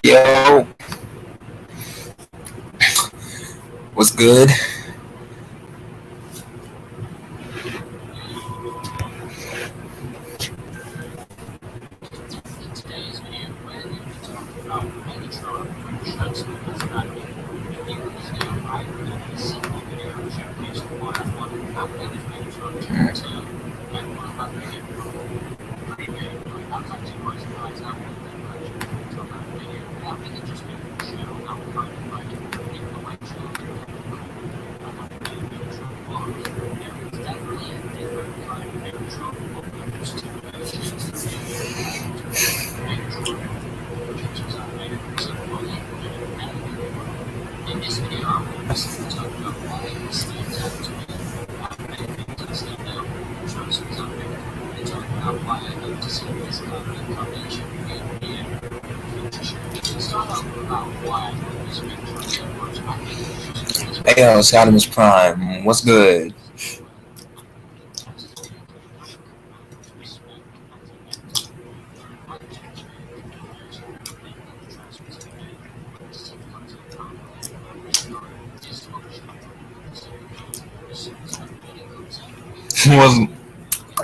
Yo, what's good? Hey, it's Optimus Prime. What's good? what's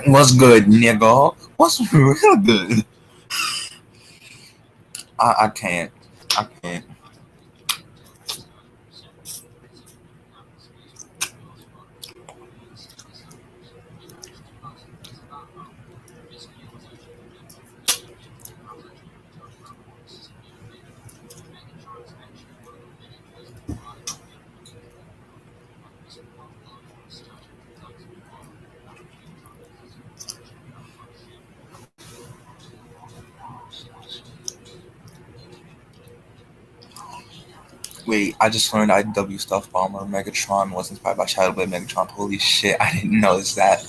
What's good, nigga? What's real good? I can't. I can't. Wait, I just learned IDW Stuff Bomber Megatron was inspired by Shadowblade Megatron. Holy shit, I didn't notice that.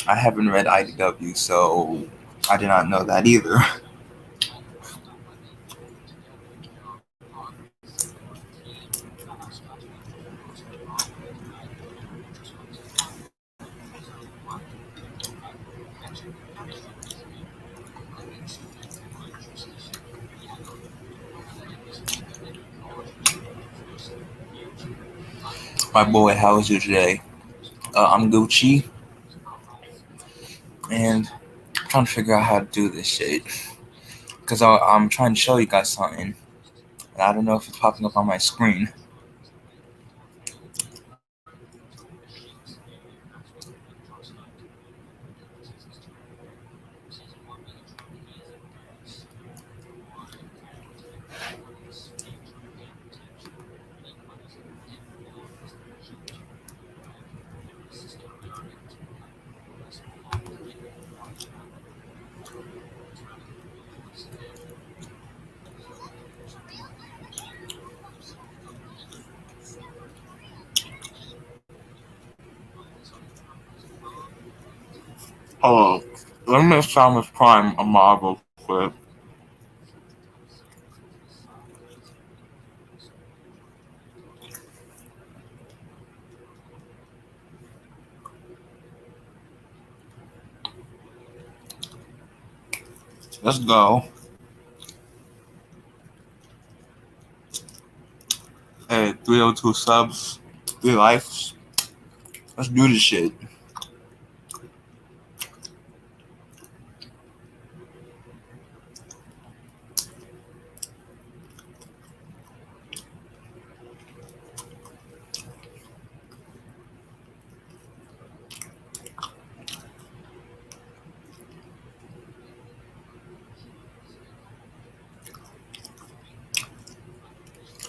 I haven't read IDW, so I did not know that either. My boy, how was you today? I'm Gucci, and I'm trying to figure out how to do this shit. Because I'm trying to show you guys something, and I don't know if it's popping up on my screen. Oh, let me sound with Prime a Marvel clip. Let's go. Hey, 302 subs, 3 likes. Let's do this shit.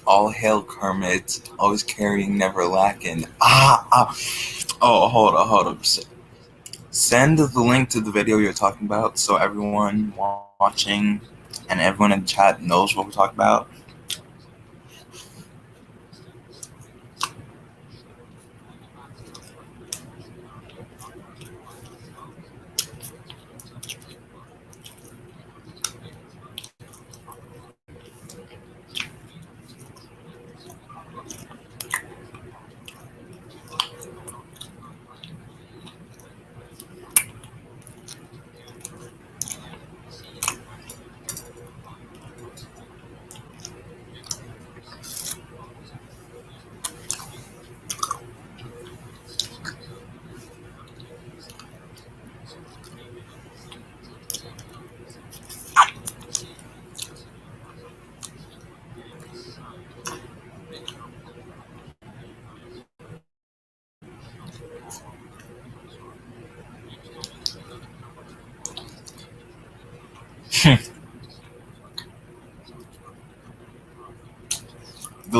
All hail Kermit, always carrying, never lacking. Oh, hold up. Send the link to the video you're talking about so everyone watching and everyone in the chat knows what we're talking about.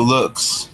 looks.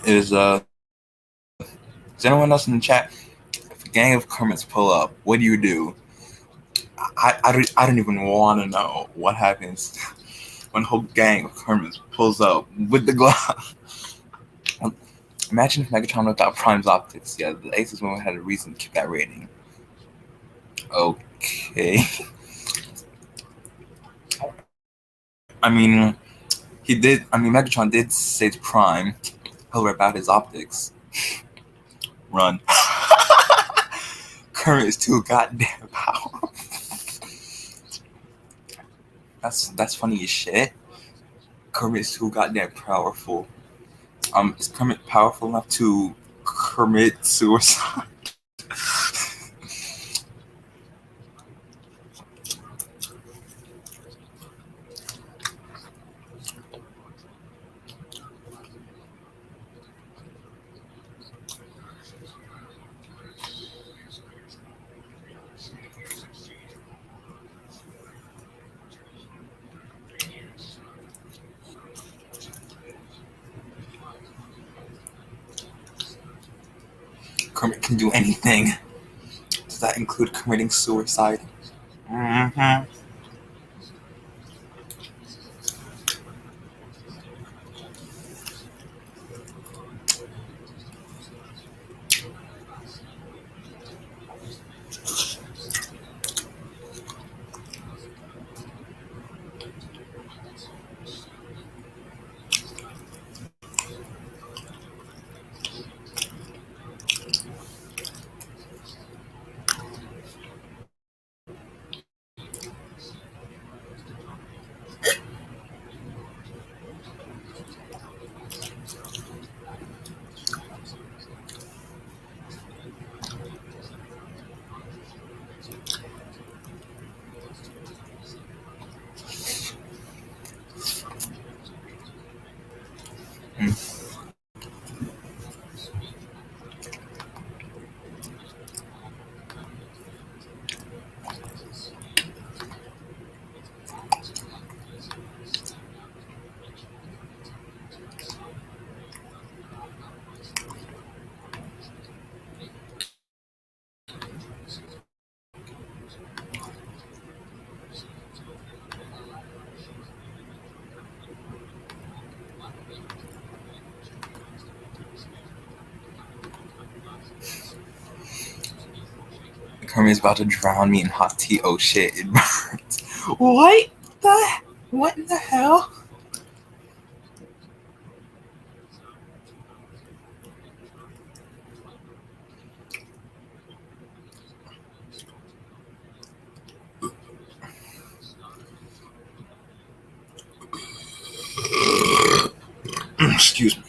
Is anyone else in the chat? If a gang of Kermits pull up, what do? I don't even want to know what happens when a whole gang of Kermits pulls up with the glove. Imagine if Megatron without Prime's optics. Yeah, the Aces woman had a reason to keep that rating. Okay. I mean, Megatron did say to Prime, he'll rip out his optics. Run. Kermit is too goddamn powerful. That's funny as shit. Kermit is too goddamn powerful. Is Kermit powerful enough to commit suicide? Kermit can do anything. Does that include committing suicide? Mm-hmm. Kermit's about to drown me in hot tea. Oh shit, it burns. What what in the hell? Excuse me.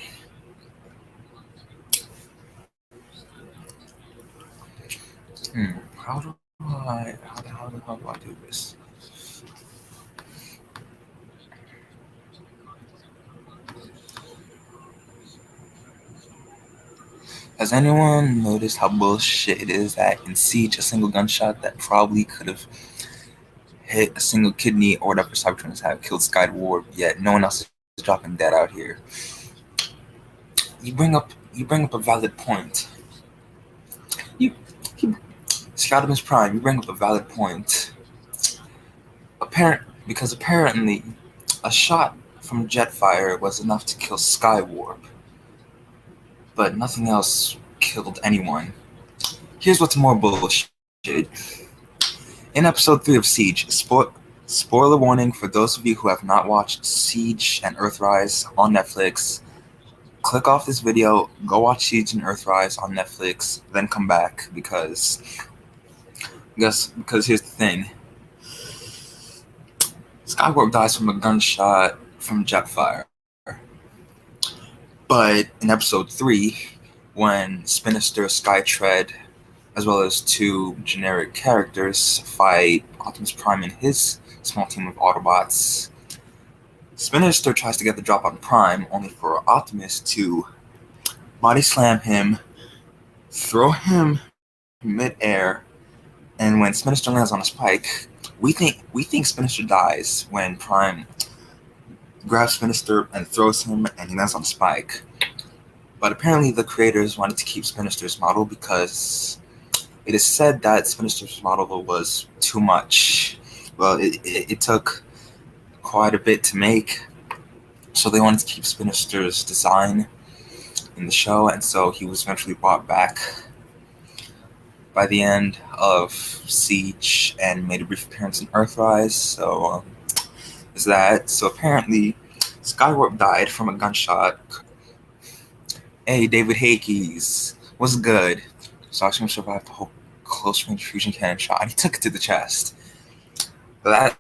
How do I do this? Has anyone noticed how bullshit it is that in Siege, a single gunshot that probably could have hit a single kidney or whatever Cybertron's have killed Skyward, yet no one else is dropping dead out here? You bring up a valid point. You Scoutimus Prime, you bring up a valid point. Because apparently a shot from Jetfire was enough to kill Skywarp, but nothing else killed anyone. Here's what's more bullshit. In episode 3 of Siege, spoiler warning for those of you who have not watched Siege and Earthrise on Netflix, click off this video, go watch Siege and Earthrise on Netflix, then come back, because here's the thing. Skywarp dies from a gunshot from Jetfire. But in episode 3, when Spinister, Skytread, as well as 2 generic characters fight Optimus Prime and his small team of Autobots, Spinister tries to get the drop on Prime, only for Optimus to body slam him, throw him mid-air, and when Spinister lands on a spike, we think Spinister dies when Prime grabs Spinister and throws him, and he lands on a spike. But apparently the creators wanted to keep Spinister's model because it is said that Spinister's model was too much. Well, it took quite a bit to make, so they wanted to keep Spinister's design in the show, and so he was eventually brought back by the end of Siege and made a brief appearance in Earthrise. So is that. So apparently Skywarp died from a gunshot. Hey, David Hakes, what's good? Sashima survived the whole close-range fusion cannon shot, and he took it to the chest. But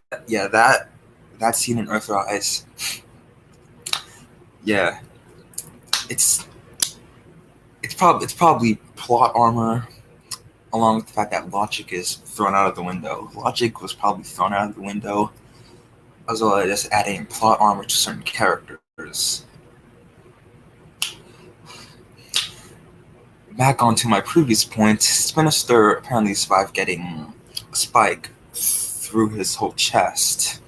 that scene in Earthrise, yeah, it's probably plot armor, along with the fact that logic is thrown out of the window. Logic was probably thrown out of the window, as well as just adding plot armor to certain characters. Back onto my previous point, Spinister apparently survived getting a spike through his whole chest.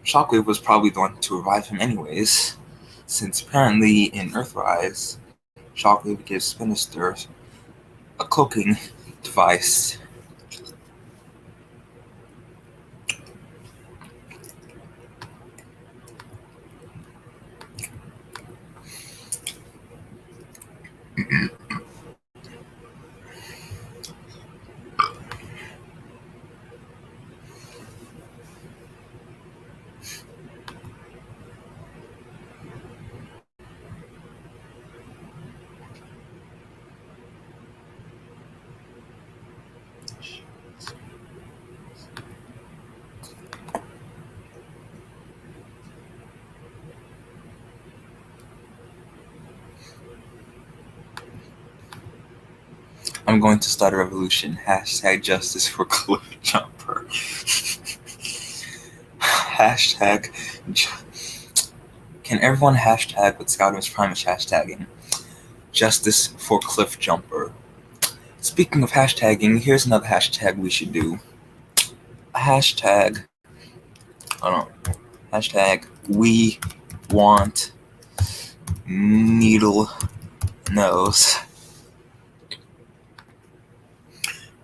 Shockwave was probably the one to revive him anyways, since apparently in Earthrise, Shockwave gives Spinister a cloaking device. I'm going to start a revolution. Hashtag justice for Cliff Jumper. Hashtag. Can everyone hashtag what Scoutimus Prime is hashtagging? Justice for Cliff Jumper. Speaking of hashtagging, here's another hashtag we should do. Hashtag. Hashtag we want needle nose.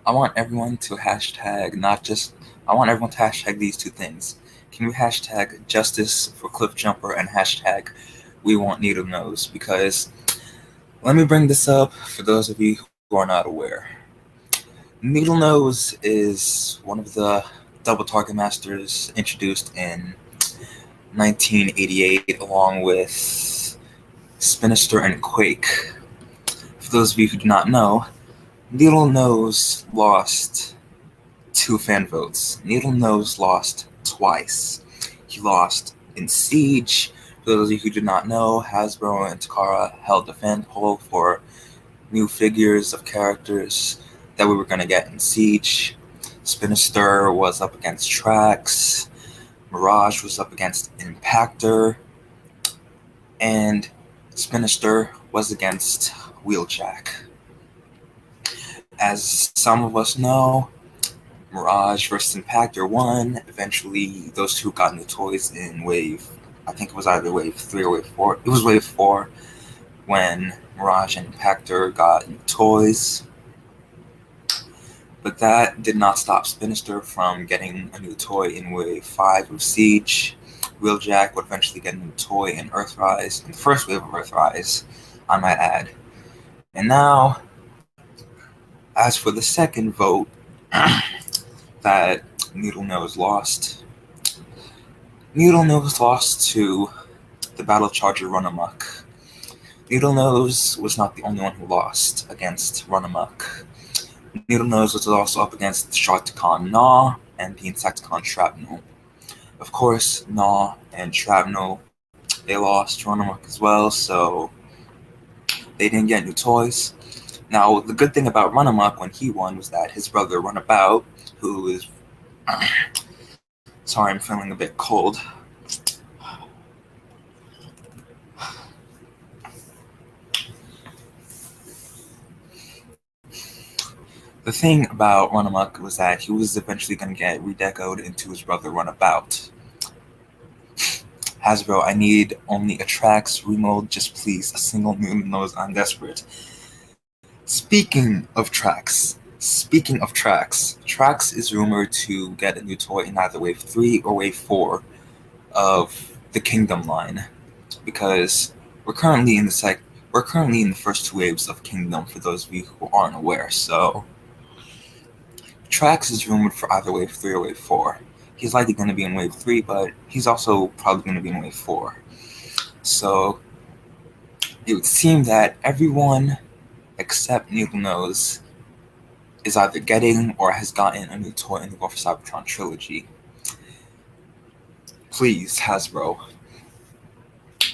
I want everyone to hashtag I want everyone to hashtag these 2 things. Can we hashtag justice for Cliff Jumper and hashtag we want needle nose? Because let me bring this up for those of you who are not aware. Needlenose is one of the double target masters introduced in 1988 along with Sinister and Quake. For those of you who do not know, Needlenose lost 2 fan votes. Needlenose lost twice. He lost in Siege. For those of you who do not know, Hasbro and Takara held a fan poll for new figures of characters that we were going to get in Siege. Sinister was up against Trax. Mirage was up against Impactor. And Sinister was against Wheeljack. As some of us know, Mirage versus Impactor won. Eventually, those two got new toys in wave. I think it was either wave 3 or wave 4. It was wave 4 when Mirage and Impactor got new toys. But that did not stop Sinister from getting a new toy in wave 5 of Siege. Wheeljack would eventually get a new toy in Earthrise, in the first wave of Earthrise, I might add. And now, as for the second vote that Needlenose lost, Needlenose lost to the Battle Charger Run Amok. Needlenose was not the only one who lost against Run Amok. Needlenose was also up against Sharkticon Gnaw and the Insecticon Shrapnel. Of course, Gnaw and Shrapnel, they lost Run Amok as well, so they didn't get new toys. Now, the good thing about Run Amok when he won was that his brother Runabout, who is... sorry, I'm feeling a bit cold. The thing about Run Amok was that he was eventually going to get redecoed into his brother Runabout. Hasbro, I need only a Trax remold, just please, a single Needlenose, I'm desperate. Speaking of Trax, Trax is rumored to get a new toy in either Wave 3 or Wave 4 of the Kingdom line, because we're currently in the first 2 waves of Kingdom, for those of you who aren't aware, so Trax is rumored for either Wave 3 or Wave 4. He's likely going to be in Wave 3, but he's also probably going to be in Wave 4. So it would seem that everyone except Needlenose is either getting or has gotten a new toy in the War for Cybertron trilogy. Please, Hasbro,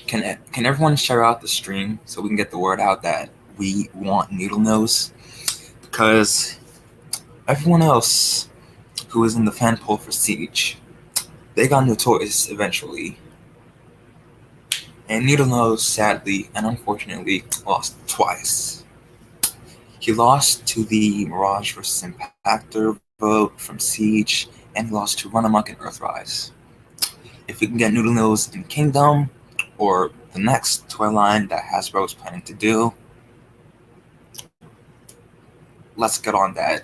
can everyone share out the stream so we can get the word out that we want Needlenose? Because everyone else who was in the fan poll for Siege, they got new toys eventually. And Needlenose, sadly and unfortunately, lost twice. He lost to the Mirage vs. Impactor vote from Siege, and he lost to Run Amok and Earthrise. If we can get Needlenose in Kingdom, or the next toy line that Hasbro is planning to do, let's get on that.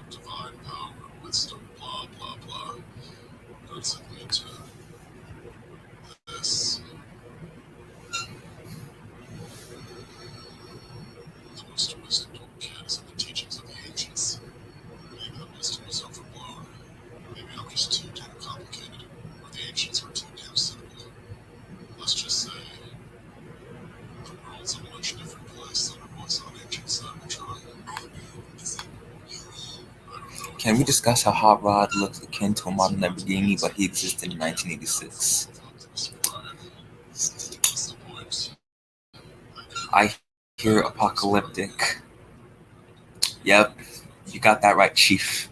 divine power, wisdom, blah blah blah. That's it lead to this. The most wisdom don't get is in the teachings of the ancients. Maybe the wisdom was overblown. Maybe I'm just too damn complicated, or the ancients were too damn simple. Let's just say the world's a much different place than it was on ancient Cybertron. Can we discuss how Hot Rod looks akin to a modern Lamborghini, but he existed in 1986? What's the point? I hear apocalyptic. Yep, you got that right, Chief.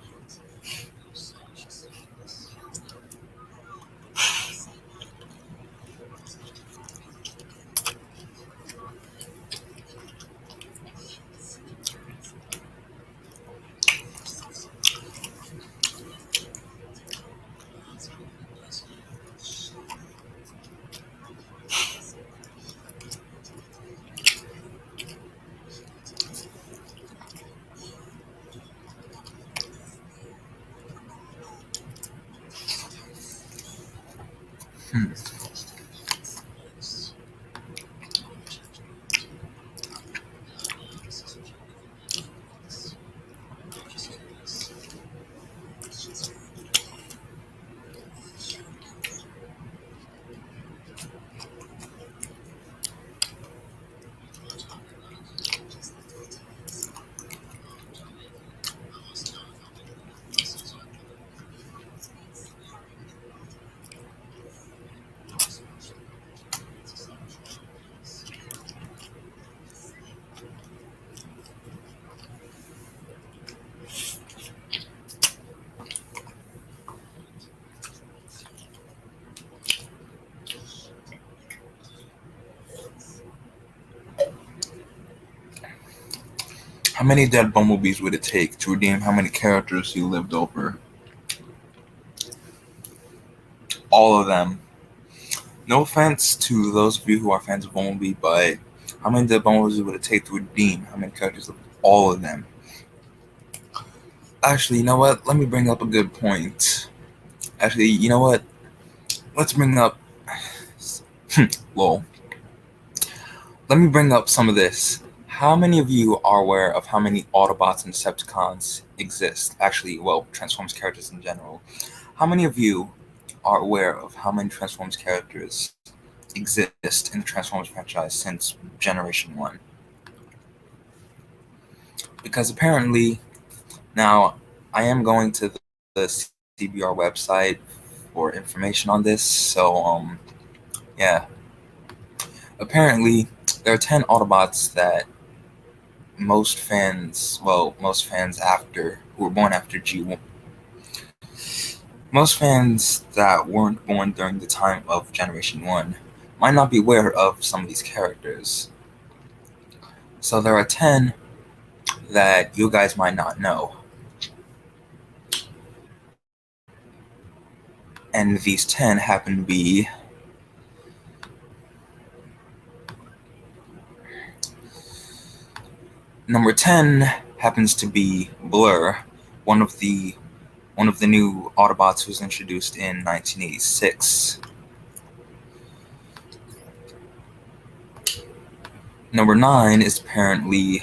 How many dead bumblebees would it take to redeem how many characters you lived over? All of them. No offense to those of you who are fans of Bumblebee, but how many dead bumblebees would it take to redeem how many characters lived? All of them. Actually, you know what? Let me bring up a good point. Actually, you know what? Let's bring up... lol. Let me bring up some of this. How many of you are aware of how many Autobots and Decepticons exist? Actually, well, Transformers characters in general. How many of you are aware of how many Transformers characters exist in the Transformers franchise since Generation 1? Because apparently, now, I am going to the CBR website for information on this, so, yeah. Apparently, there are 10 Autobots that most fans after who were born after G1, most fans that weren't born during the time of Generation 1 might not be aware of some of these characters. So there are 10 that you guys might not know. And these 10 happen to be number 10 happens to be Blur, one of the new Autobots who was introduced in 1986. Number 9 is apparently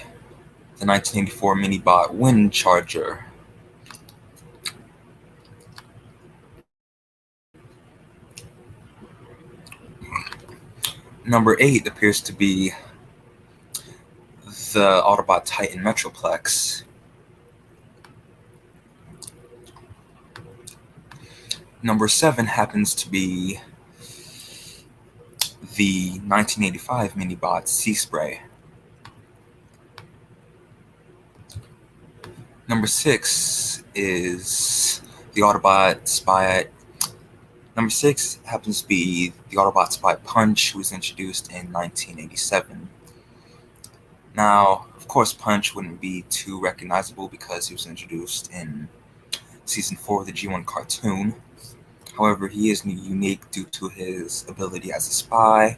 the 1984 Minibot Wind Charger. Number 8 appears to be the Autobot Titan Metroplex. Number 7 happens to be the 1985 Minibot Sea Spray. Number 6 is the Autobot Spy. Number 6 happens to be the Autobot Spy Punch, who was introduced in 1987. Now, of course, Punch wouldn't be too recognizable because he was introduced in Season 4 of the G1 cartoon. However, he is unique due to his ability as a spy,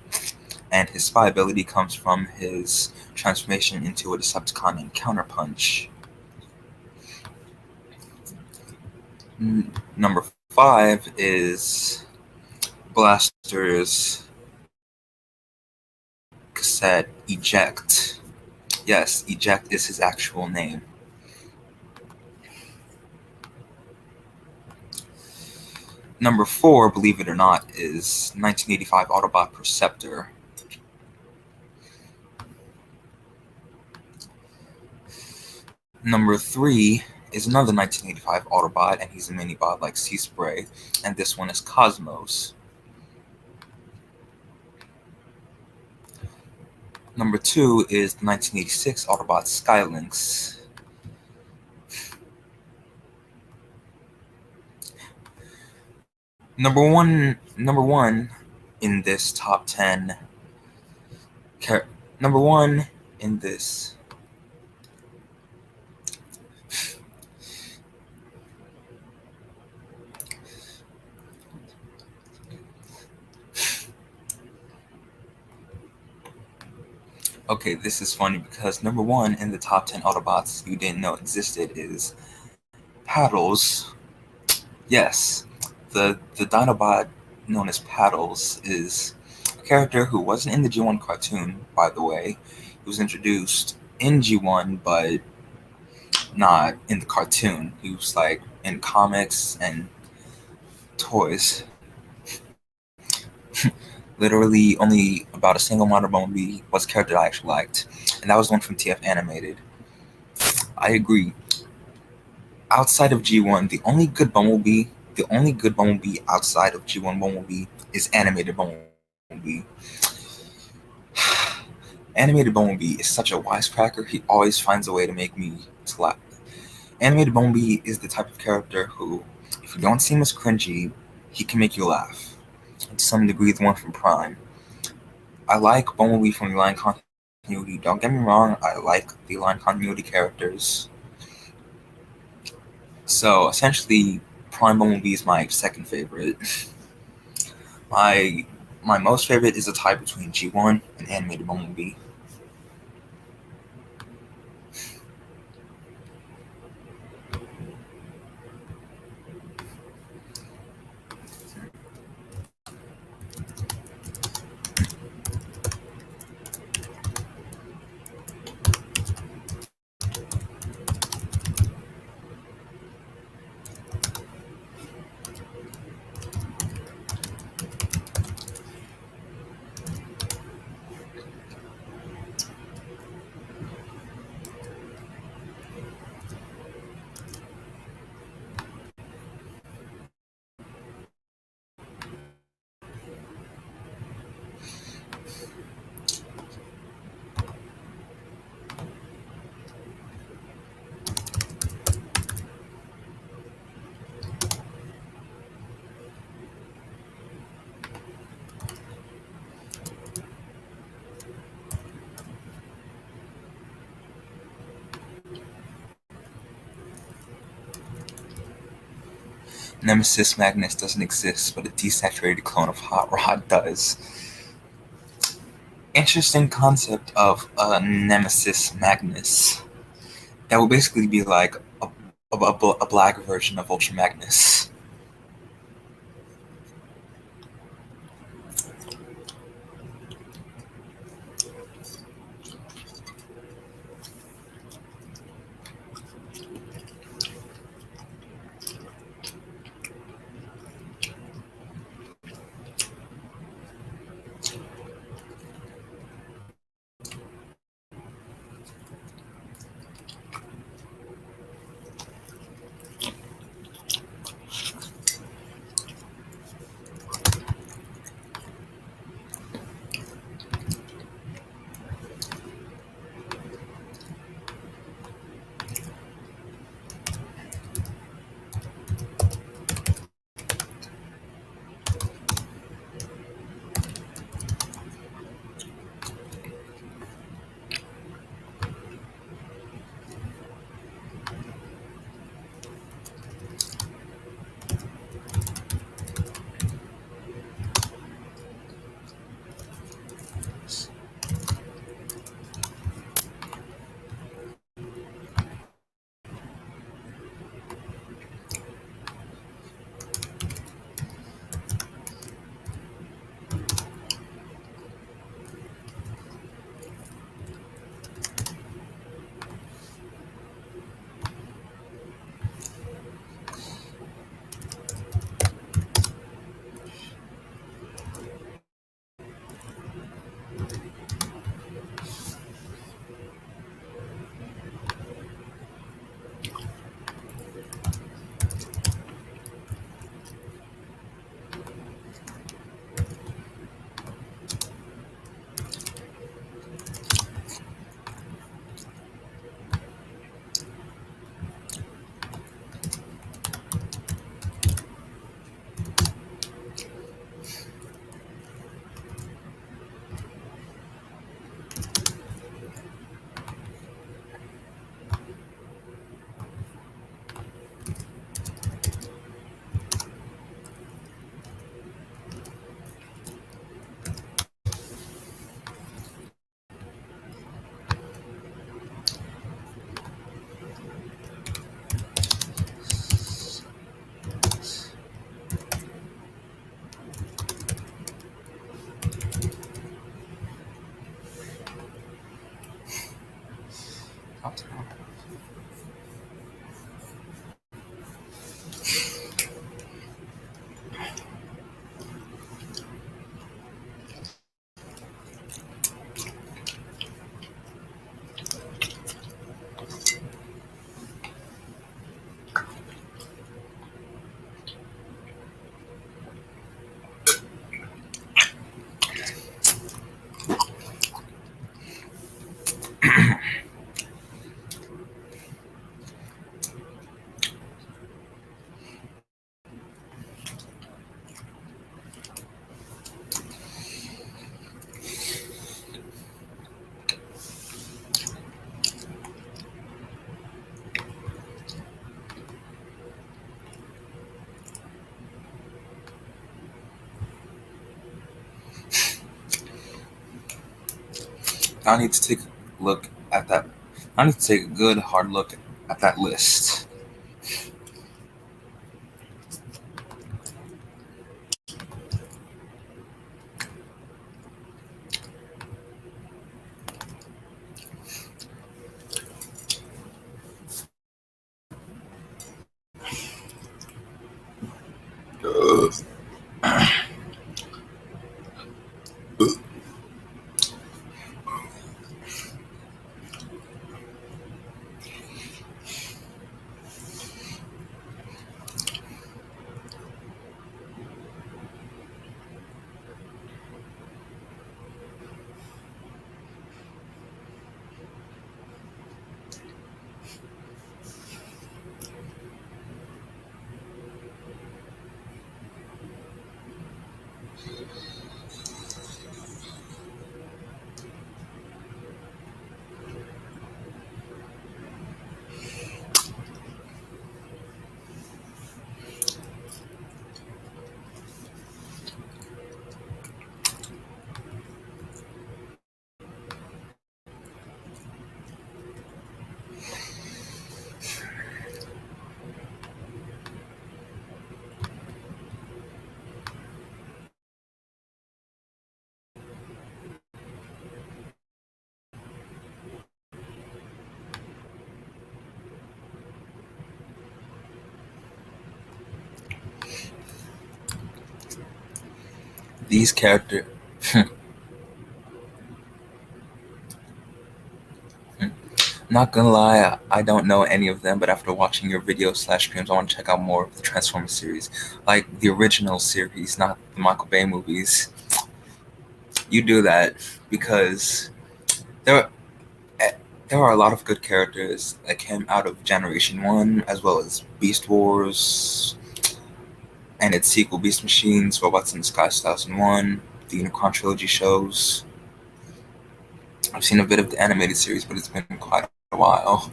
and his spy ability comes from his transformation into a Decepticon named Counterpunch. Number 5 is Blaster's cassette Eject. Yes, Eject is his actual name. Number 4, believe it or not, is 1985 Autobot Perceptor. Number 3 is another 1985 Autobot, and he's a mini-bot like Sea Spray, and this one is Cosmos. Number 2 is the 1986 Autobot Skylynx. Number one in this top 10. Number one in this. Okay, this is funny because number 1 in the top 10 Autobots you didn't know existed is Paddles. Yes, the Dinobot known as Paddles is a character who wasn't in the G1 cartoon, by the way. He was introduced in G1, but not in the cartoon. He was like in comics and toys. Literally, only about a single model Bumblebee was a character I actually liked, and that was one from TF Animated. I agree. Outside of G1, the only good Bumblebee outside of G1 Bumblebee is Animated Bumblebee. Animated Bumblebee is such a wisecracker, he always finds a way to make me laugh. Animated Bumblebee is the type of character who, if you don't see him as cringy, he can make you laugh. To some degree, the one from Prime. I like Bumblebee from the line continuity. Don't get me wrong, I like the line continuity characters. So essentially, Prime Bumblebee is my second favorite. My most favorite is a tie between G1 and Animated Bumblebee. Nemesis Magnus doesn't exist, but a desaturated clone of Hot Rod does. Interesting concept of a Nemesis Magnus. That would basically be like a black version of Ultra Magnus. I need to take a look at that. I need to take a good hard look at that list. These characters. Not gonna lie, I don't know any of them, but after watching your videos/streams, I want to check out more of the Transformers series, like the original series, not the Michael Bay movies. You do that because there there are a lot of good characters that came out of Generation One, as well as Beast Wars and its sequel, Beast Machines, Robots in Disguise 2001, the Unicron trilogy shows. I've seen a bit of the animated series, but it's been quite a while.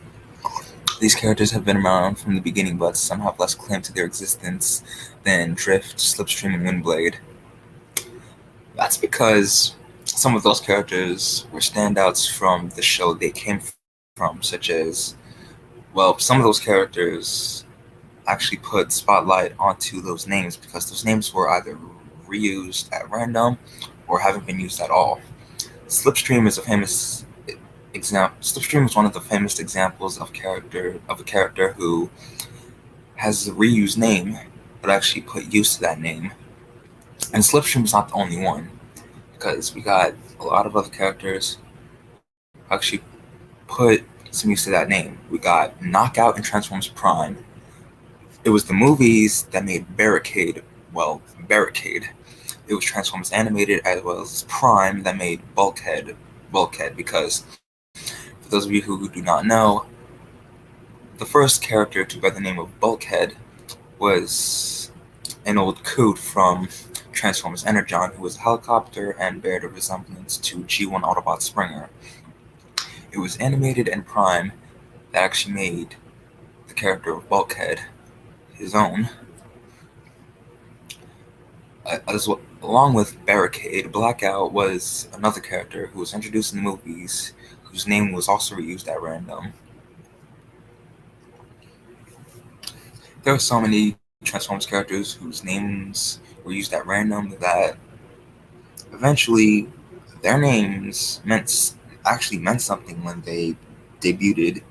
These characters have been around from the beginning, but some have less claim to their existence than Drift, Slipstream, and Windblade. That's because some of those characters were standouts from the show they came from, such as, well, some of those characters actually put spotlight onto those names because those names were either reused at random or haven't been used at all. Slipstream is a famous example. Slipstream is one of the famous examples of a character who has a reused name, but actually put use to that name. And Slipstream is not the only one, because we got a lot of other characters who actually put some use to that name. We got Knockout and Transformers Prime. It was the movies that made Barricade, well, Barricade. It was Transformers Animated as well as Prime that made Bulkhead, because for those of you who do not know, the first character to bear the name of Bulkhead was an old coot from Transformers Energon, who was a helicopter and bared a resemblance to G1 Autobot Springer. It was Animated and Prime that actually made the character of Bulkhead his own. Along with Barricade, Blackout was another character who was introduced in the movies, whose name was also reused at random. There are so many Transformers characters whose names were used at random that eventually their names actually meant something when they debuted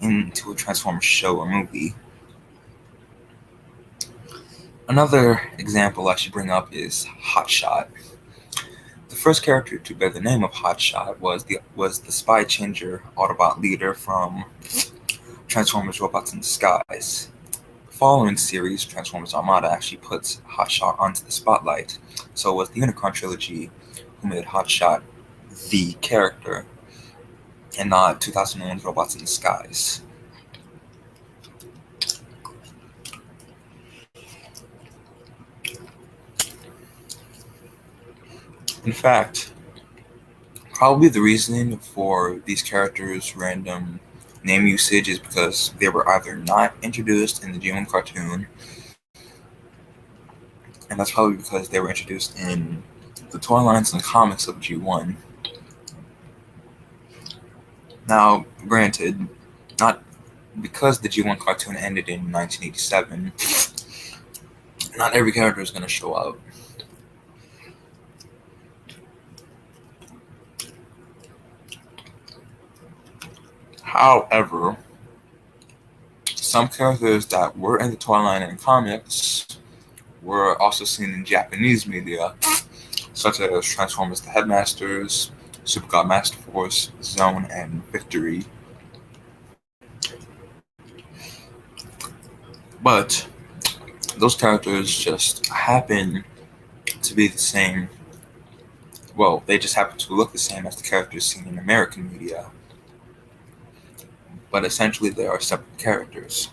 into a Transformers show or movie. Another example I should bring up is Hotshot. The first character to bear the name of Hotshot was the spy changer Autobot leader from Transformers Robots in Disguise. The following series, Transformers Armada, actually puts Hotshot onto the spotlight. So it was the Unicron trilogy who made Hotshot the character, and not 2001's Robots in Disguise. In fact, probably the reason for these characters' random name usage is because they were either not introduced in the G1 cartoon, and that's probably because they were introduced in the toy lines and comics of G1. Now, granted, not because the G1 cartoon ended in 1987, not every character is going to show up. However, some characters that were in the toy line and comics were also seen in Japanese media, such as Transformers the Headmasters, Super God Master Force, Zone, and Victory. But those characters just happen to be the same. Well, they just happen to look the same as the characters seen in American media, but essentially they are separate characters.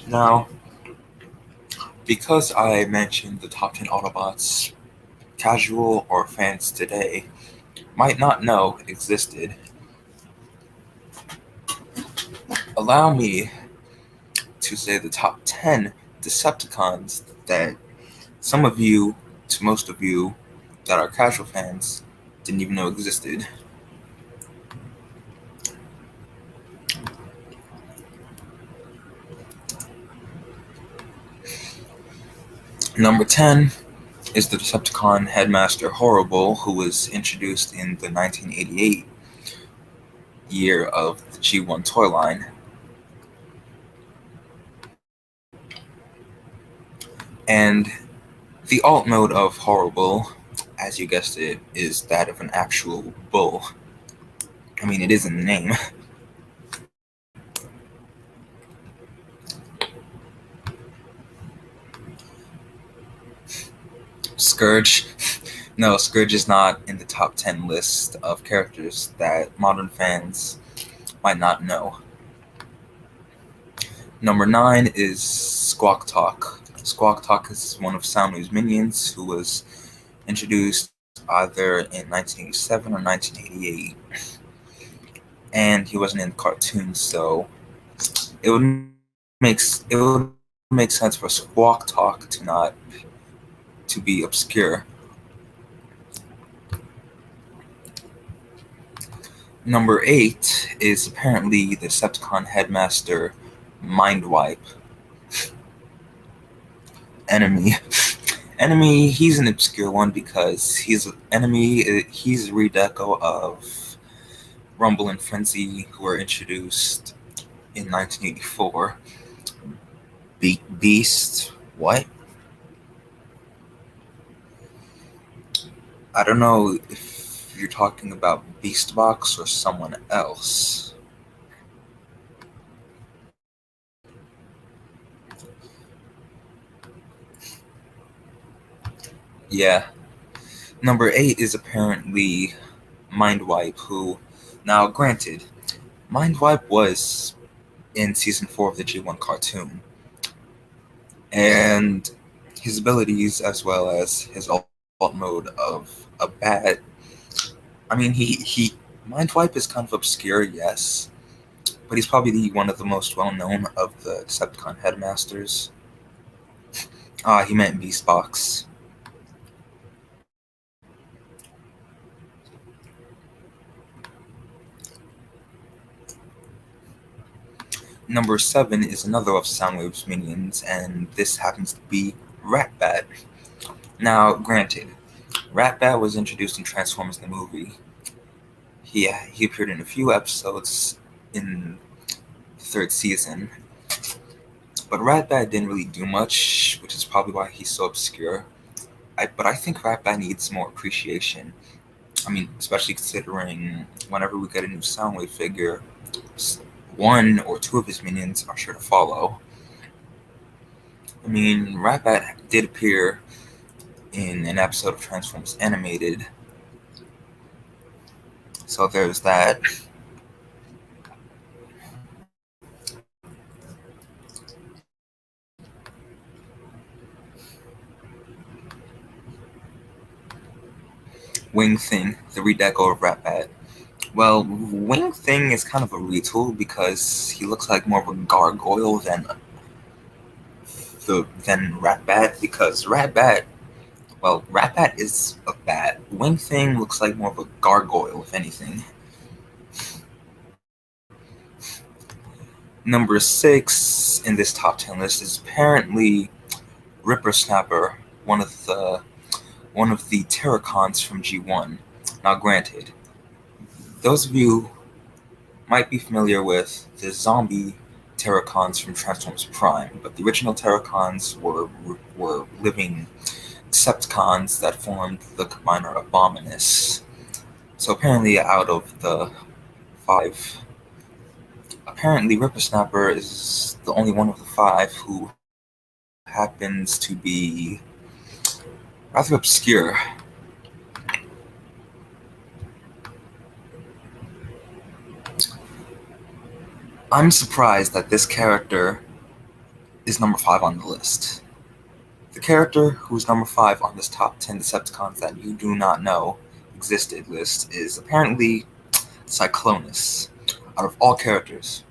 Now, because I mentioned the top 10 Autobots, casual or fans today might not know existed, allow me to say the top 10 Decepticons that some of you, to most of you, that are casual fans didn't even know existed. Number 10 is the Decepticon Headmaster Horrible, who was introduced in the 1988 year of the G1 toy line. And the alt mode of Horrible, as you guessed it, is that of an actual bull. I mean, it is in the name. Scourge. No, Scourge is not in the top 10 list of characters that modern fans might not know. Number 9 is Squawk Talk. Squawk Talk is one of Soundwave's minions who was introduced either in 1987 or 1988. And he wasn't in the cartoon, so it would make sense for Squawk Talk to be obscure. Number 8 is apparently the Decepticon Headmaster Mindwipe. Enemy. Enemy, he's an obscure one because he's a redeco of Rumble and Frenzy, who were introduced in 1984. Beast, what? I don't know if you're talking about Beastbox or someone else. Yeah. Number 8 is apparently Mindwipe, who, now granted, Mindwipe was in season 4 of the G1 cartoon, and his abilities as well as his alt mode of a bat. I mean, he Mindwipe is kind of obscure, yes, but he's probably one of the most well-known of the Decepticon headmasters. He meant Beastbox. Number 7 is another of Soundwave's minions, and this happens to be Ratbat. Now, granted, Ratbat was introduced in Transformers the movie. He appeared in a few episodes in the third season, but Ratbat didn't really do much, which is probably why he's so obscure. But I think Ratbat needs more appreciation. I mean, especially considering whenever we get a new Soundwave figure, one or two of his minions are sure to follow. I mean, Ratbat did appear in an episode of Transformers Animated, so there's that. Wing Thing, the redeco of Ratbat. Well, Wing Thing is kind of a retool because he looks like more of a gargoyle than Ratbat. Because Ratbat is a bat. Wing Thing looks like more of a gargoyle, if anything. Number 6 in this top 10 list is apparently Ripper Snapper, one of the Terracons from G1. Now, granted, those of you might be familiar with the zombie Terracons from Transformers Prime, but the original Terracons were living Decepticons that formed the Combiner Abominus. So apparently, out of the 5, apparently Ripper Snapper is the only one of the 5 who happens to be rather obscure. I'm surprised that this character is number 5 on the list. The character who's number 5 on this top 10 Decepticons that you do not know existed list is apparently Cyclonus, out of all characters.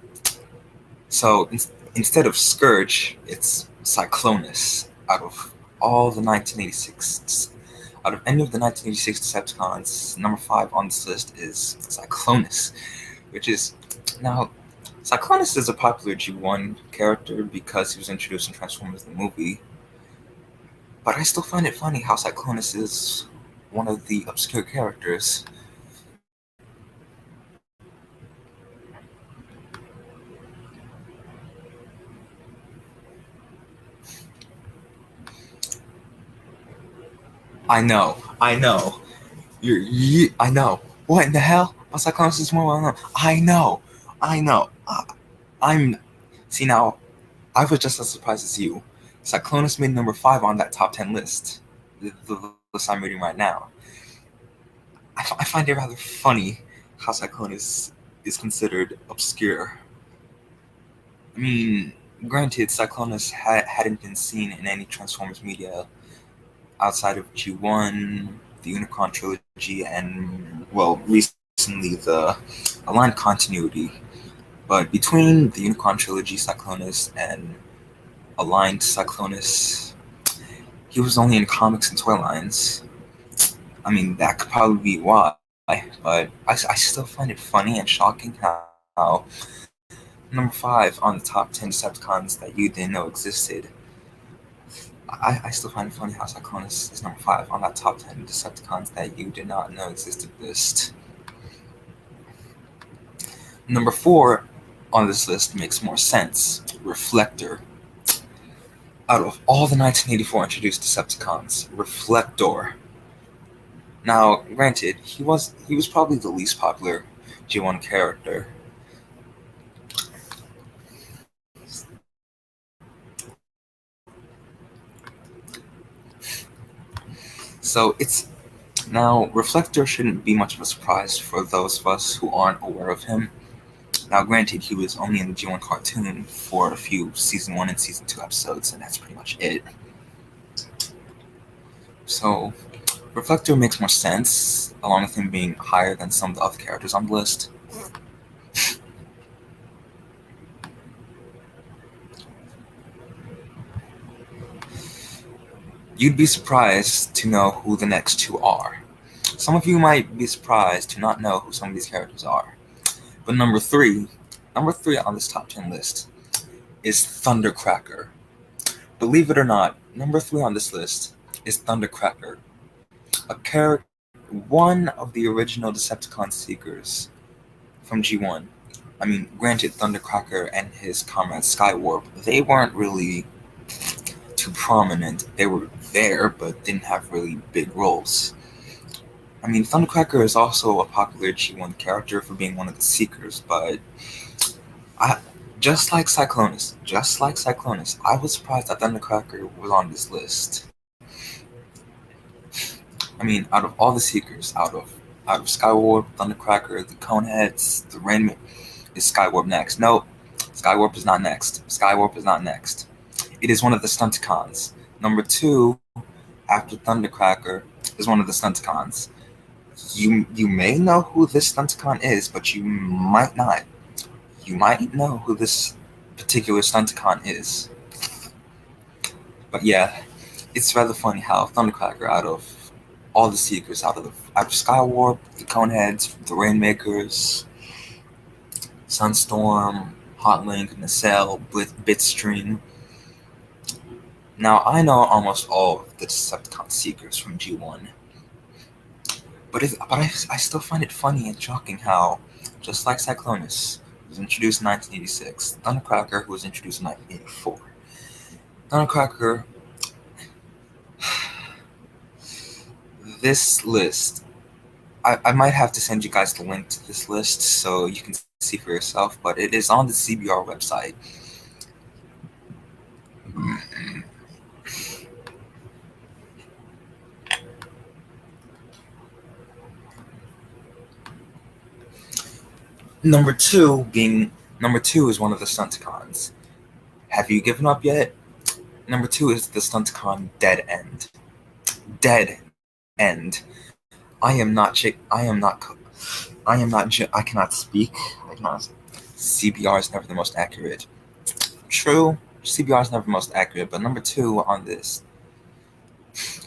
So instead of Scourge, it's Cyclonus. Out of all the 1986, out of any of the 1986 Decepticons, number 5 on this list is Cyclonus, which is now. Cyclonus is a popular G1 character because he was introduced in Transformers the movie, but I still find it funny how Cyclonus is one of the obscure characters. I know. I know. I know. What in the hell? But Cyclonus is more well known. I know. I'm. See now, I was just as surprised as you. Cyclonus made number 5 on that top 10 list. The list I'm reading right now. I find it rather funny how Cyclonus is considered obscure. I mean, granted, Cyclonus hadn't been seen in any Transformers media outside of G1, the Unicron trilogy, and, well, recently the Aligned Continuity. But between the Unicron trilogy Cyclonus and Aligned Cyclonus, he was only in comics and toy lines. I mean, that could probably be why, but I still find it funny and shocking how number 5 on the top 10 Decepticons that you didn't know existed. I still find it funny how Cyclonus is number 5 on that top 10 Decepticons that you did not know existed list. Number 4 on this list makes more sense. Reflector. Out of all the 1984 introduced Decepticons, Reflector. Now, granted, he was probably the least popular G1 character. So it's now Reflector shouldn't be much of a surprise for those of us who aren't aware of him. Now, granted, he was only in the G1 cartoon for a few season 1 and season 2 episodes, and that's pretty much it. So, Reflector makes more sense, along with him being higher than some of the other characters on the list. You'd be surprised to know who the next 2 are. Some of you might be surprised to not know who some of these characters are. But number 3 on this top 10 list is Thundercracker. Believe it or not, number 3 on this list is Thundercracker, a character, one of the original Decepticon Seekers from G1. I mean, granted, Thundercracker and his comrade Skywarp, they weren't really too prominent. They were there, but didn't have really big roles. I mean, Thundercracker is also a popular G1 character for being one of the Seekers, but I, just like Cyclonus, I was surprised that Thundercracker was on this list. I mean, out of all the Seekers, out of Skywarp, Thundercracker, the Coneheads, the Rain, is Skywarp next? No, Skywarp is not next. Skywarp is not next. It is one of the Stunticons. Number 2, after Thundercracker, is one of the Stunticons. You may know who this Stunticon is, but you might not. You might know who this particular Stunticon is. But yeah, it's rather funny how Thundercracker, out of all the Seekers, out of Skywarp, the Coneheads, the Rainmakers, Sunstorm, Hotlink, Nacelle, Bitstream. Now I know almost all of the Decepticon Seekers from G1, but I still find it funny and shocking how, just like Cyclonus, who was introduced in 1986, Thundercracker, who was introduced in 1984, Thundercracker, this list, I might have to send you guys the link to this list so you can see for yourself, but it is on the CBR website. Number two is one of the Stunticons. Have you given up yet? Number 2 is the Stunticon Dead End. Dead End. I am not. I cannot speak. I cannot. CBR is never the most accurate. True, CBR is never the most accurate, but number 2 on this.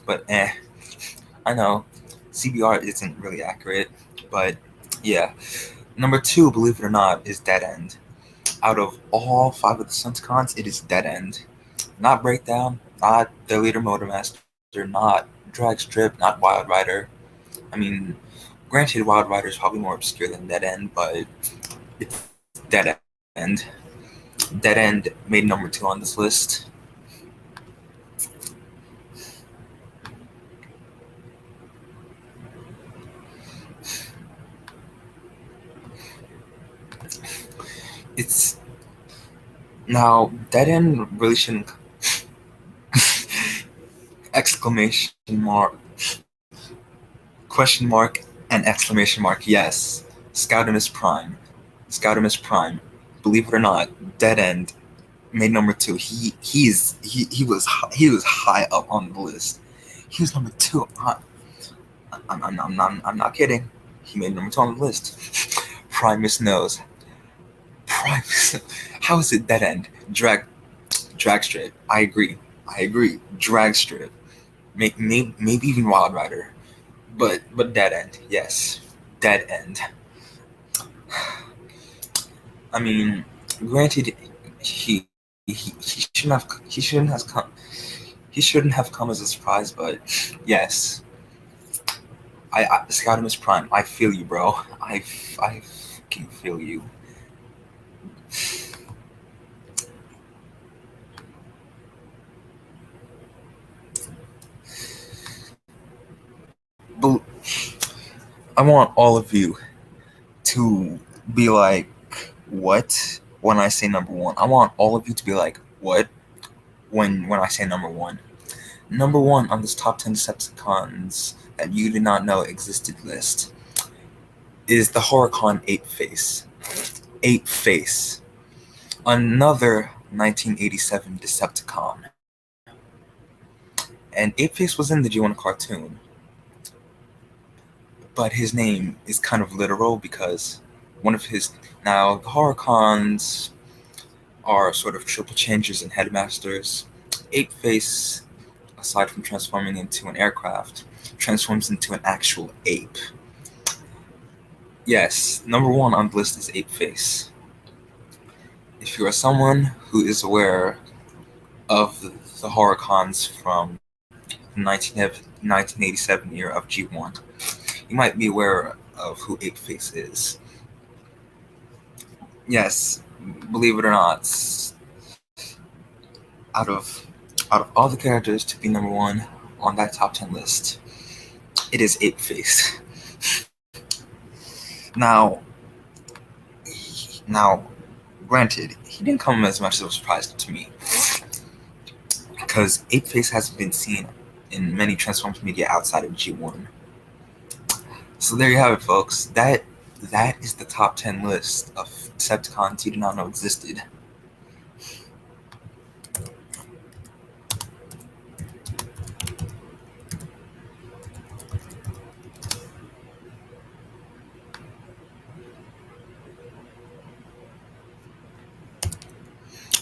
But I know CBR isn't really accurate, but yeah. Number 2, believe it or not, is Dead End. Out of all 5 of the Stunticons, it is Dead End. Not Breakdown, not the Leader Motormaster, not Drag Strip, not Wild Rider. I mean, granted, Wild Rider is probably more obscure than Dead End, but it's Dead End. Dead End made number 2 on this list. It's now Dead End really shouldn't. Exclamation mark, question mark, and exclamation mark. Yes, Scoutimus Prime. Scoutimus Prime. Believe it or not, Dead End made number 2. He was high up on the list. He was number 2. I'm not kidding. He made number 2 on the list. Primus knows. Primus. How is it Dead End? Drag Strip. I agree. Drag Strip. Maybe even Wild Rider. But Dead End. Yes. Dead End. I mean, granted, he shouldn't have come as a surprise, but yes, Scoutimus Prime. I feel you, bro. I fucking feel you. But I want all of you to be like, what? When I say number 1, I want all of you to be like, what? When I say number 1. Number 1 on this top 10 Decepticons that you did not know existed list is the Horicon 8-Face. 8-Face. Another 1987 Decepticon. And 8-Face was in the G1 cartoon. But his name is kind of literal because one of his... Now, the Horicons are sort of triple changes and headmasters. 8-Face, aside from transforming into an aircraft, transforms into an actual ape. Yes, number 1 on the list is 8-Face. If you are someone who is aware of the Horicons from the 1987 era of G1. You might be aware of who Apeface is. Yes, believe it or not, out of all the characters to be number one on that top 10 list, it is Apeface. Now, granted, he didn't come as much of a surprise to me, because Apeface hasn't been seen in many Transformers media outside of G1. So there you have it, folks. That is the top 10 list of Decepticons you did not know existed.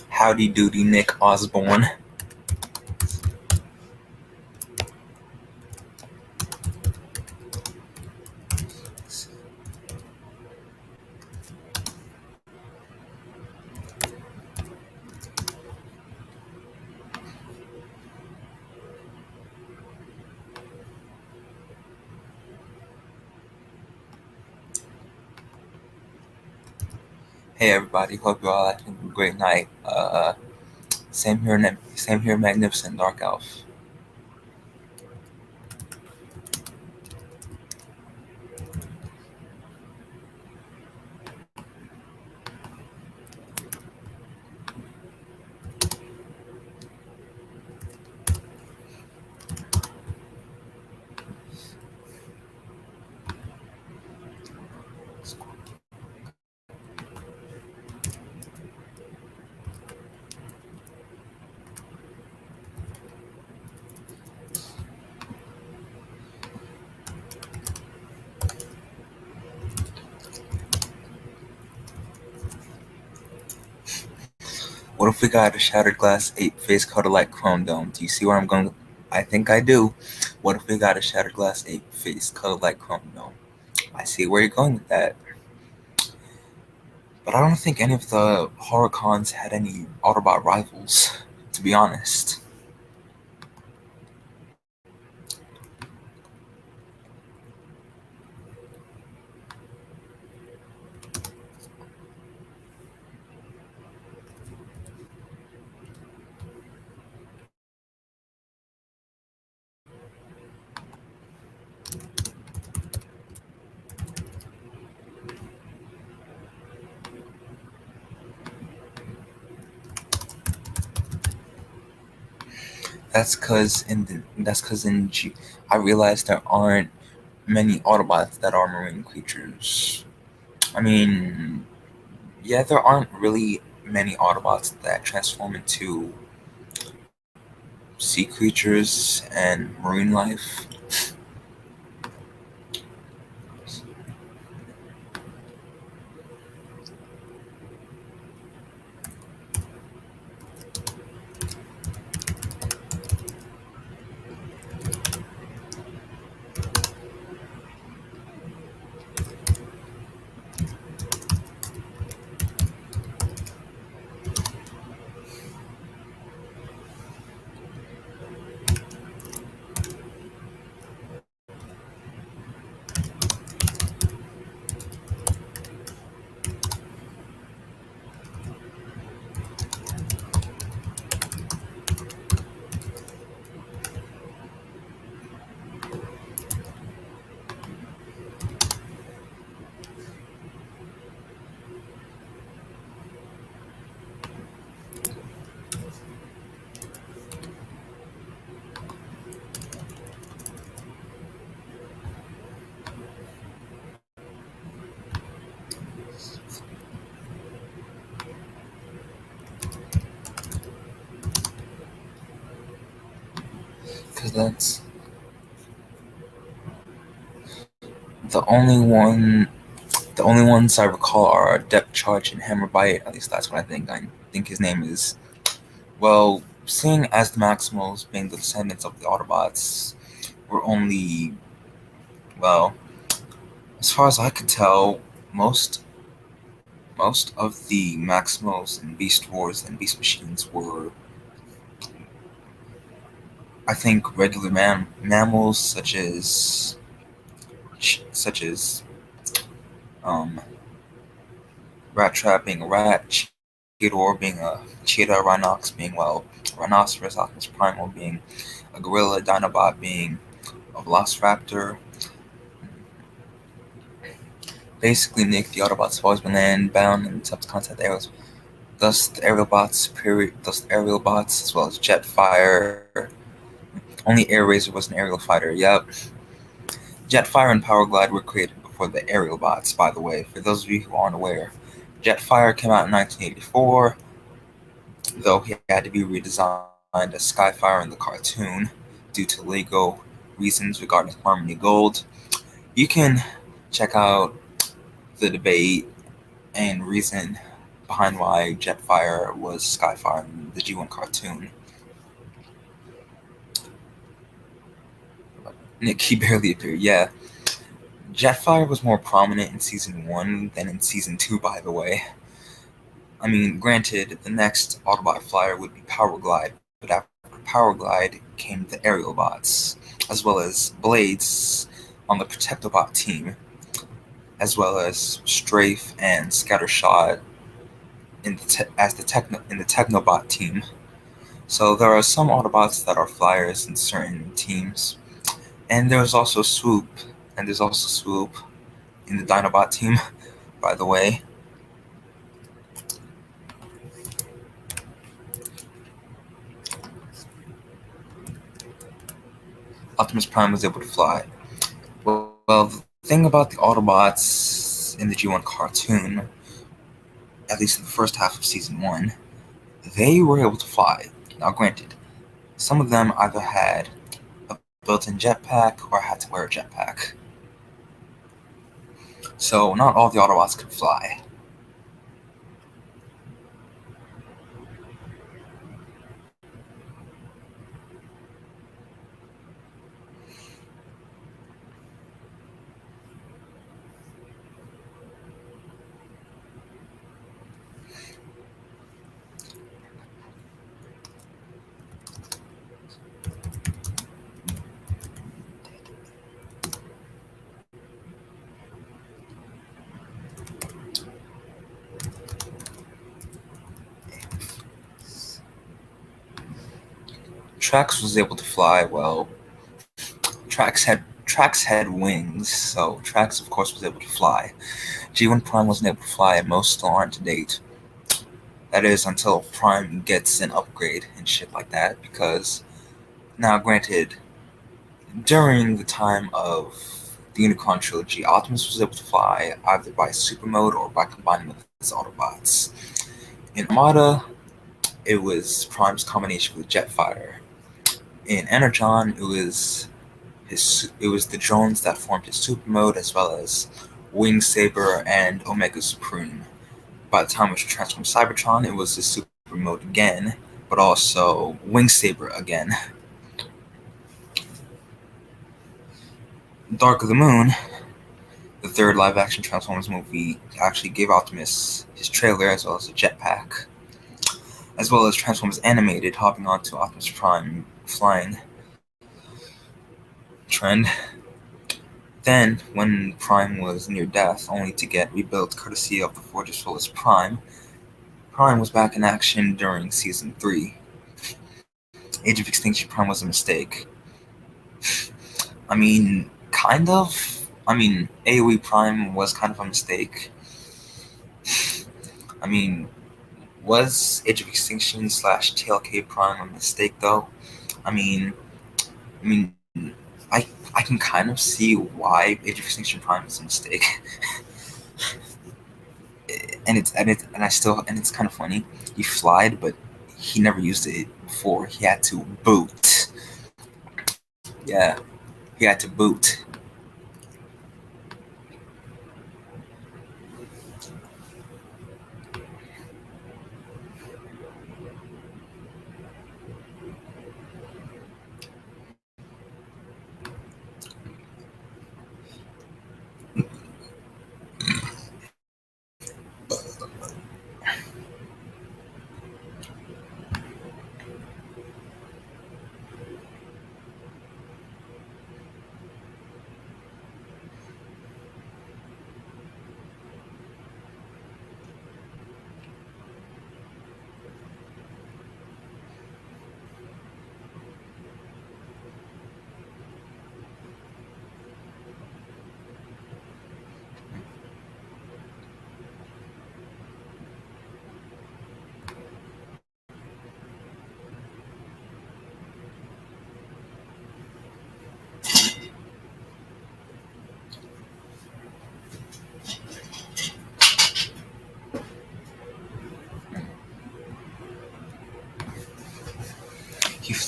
Howdy doody, Nick Osborne. Hey everybody, hope you all having a great night. Same here, Magnificent Dark Elf. What if we got a Shattered Glass 8 face color like Chrome Dome? Do you see where I'm going? I think I do. What if we got a Shattered Glass 8 face color like Chrome Dome? I see where you're going with that. But I don't think any of the horror cons had any Autobot rivals, to be honest. That's because I realized there aren't many Autobots that are marine creatures. I mean, yeah, there aren't really many Autobots that transform into sea creatures and marine life. Because that's the only ones I recall are Depth Charge and Hammer Bite. At least that's what I think. I think his name is. Well, seeing as the Maximals being the descendants of the Autobots were only, well, as far as I could tell, most of the Maximals and Beast Wars and Beast Machines were I think regular mammals such as um, rat trap being a rat, cheetor being a cheetah, rhinox being rhinoceros, Optimus Primal being a gorilla, Dinobot being a velociraptor. Basically, Nick, the Autobots have always been land bound and tough to contact areas. Thus the aerial bots, as well as Jetfire. Only Air Razor was an aerial fighter. Yep. Jetfire and Power Glide were created before the aerial bots, by the way, for those of you who aren't aware. Jetfire came out in 1984, though he had to be redesigned as Skyfire in the cartoon due to legal reasons regarding Harmony Gold. You can check out the debate and reason behind why Jetfire was Skyfire in the G1 cartoon. Nick, he barely appeared, yeah. Jetfire was more prominent in Season 1 than in Season 2, by the way. I mean, granted, the next Autobot flyer would be Power Glide, but after Power Glide came the aerial bots, as well as Blades on the Protectobot team, as well as Strafe and Scattershot in the Technobot team. So there are some Autobots that are flyers in certain teams, and there's also Swoop in the Dinobot team, by the way. Optimus Prime was able to fly. Well, the thing about the Autobots in the G1 cartoon, at least in the first half of Season 1, they were able to fly. Now, granted, some of them either had a built-in jetpack or had to wear a jetpack. So not all the Autobots could fly. Trax was able to fly. Well, Trax had wings, so Trax of course was able to fly. G1 Prime wasn't able to fly, and most still aren't to date. That is until Prime gets an upgrade and shit like that. Because now, granted, during the time of the Unicron trilogy, Optimus was able to fly either by super mode or by combining with his Autobots. In Armada, it was Prime's combination with Jetfire. In Energon, it was the drones that formed his super mode, as well as Wing Saber and Omega Supreme. By the time it was transformed Cybertron, it was his super mode again, but also Wing Saber again. Dark of the Moon, the third live-action Transformers movie, actually gave Optimus his trailer as well as a jetpack, as well as Transformers Animated hopping onto Optimus Prime flying trend. Then, when Prime was near death, only to get rebuilt courtesy of the Forge's fullest Prime, Prime was back in action during Season 3. Age of Extinction Prime was a mistake. I mean, kind of. I mean, AoE Prime was kind of a mistake. I mean, was Age of Extinction / TLK Prime a mistake though? I mean, I mean, I can kind of see why Age of Extinction Prime is a mistake. and it's kind of funny. He flied, but he never used it before. He had to boot. Yeah, he had to boot.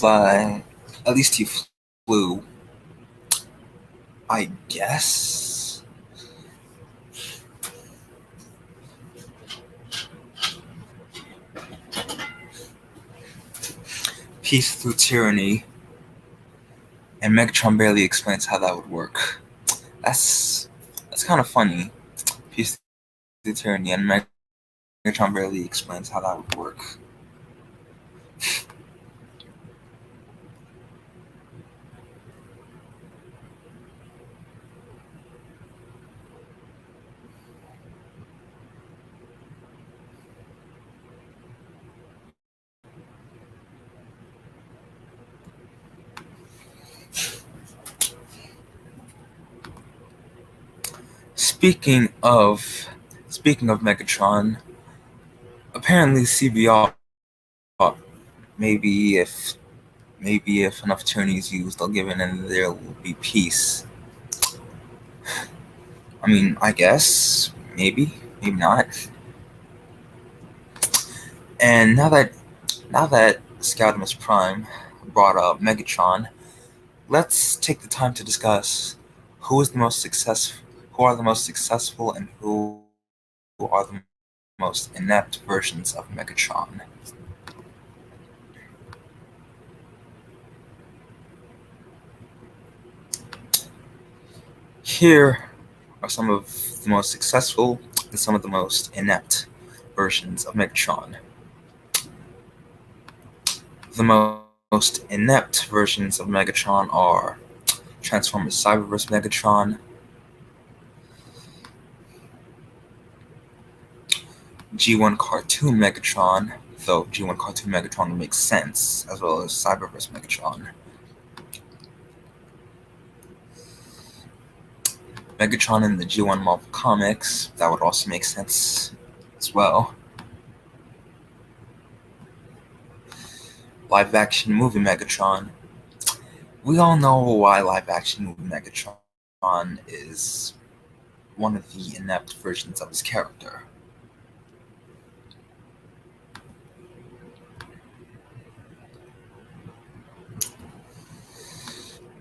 fly. At least he flew. I guess. Peace through tyranny. And Megatron barely explains how that would work. That's kind of funny. Peace through tyranny, and Megatron barely explains how that would work. Speaking of Megatron, apparently CBR, maybe if enough tyranny is used, they'll give in and there will be peace. I mean, I guess maybe not. And now that Scoudimus Prime brought up Megatron, let's take the time to discuss who are the most successful, and who are the most inept versions of Megatron. Here are some of the most successful and some of the most inept versions of Megatron. The most inept versions of Megatron are Transformers Cyberverse Megatron, G1 Cartoon Megatron, though G1 Cartoon Megatron makes sense, as well as Cyberverse Megatron. Megatron in the G1 Marvel Comics, that would also make sense as well. Live action movie Megatron. We all know why live action movie Megatron is one of the inept versions of his character.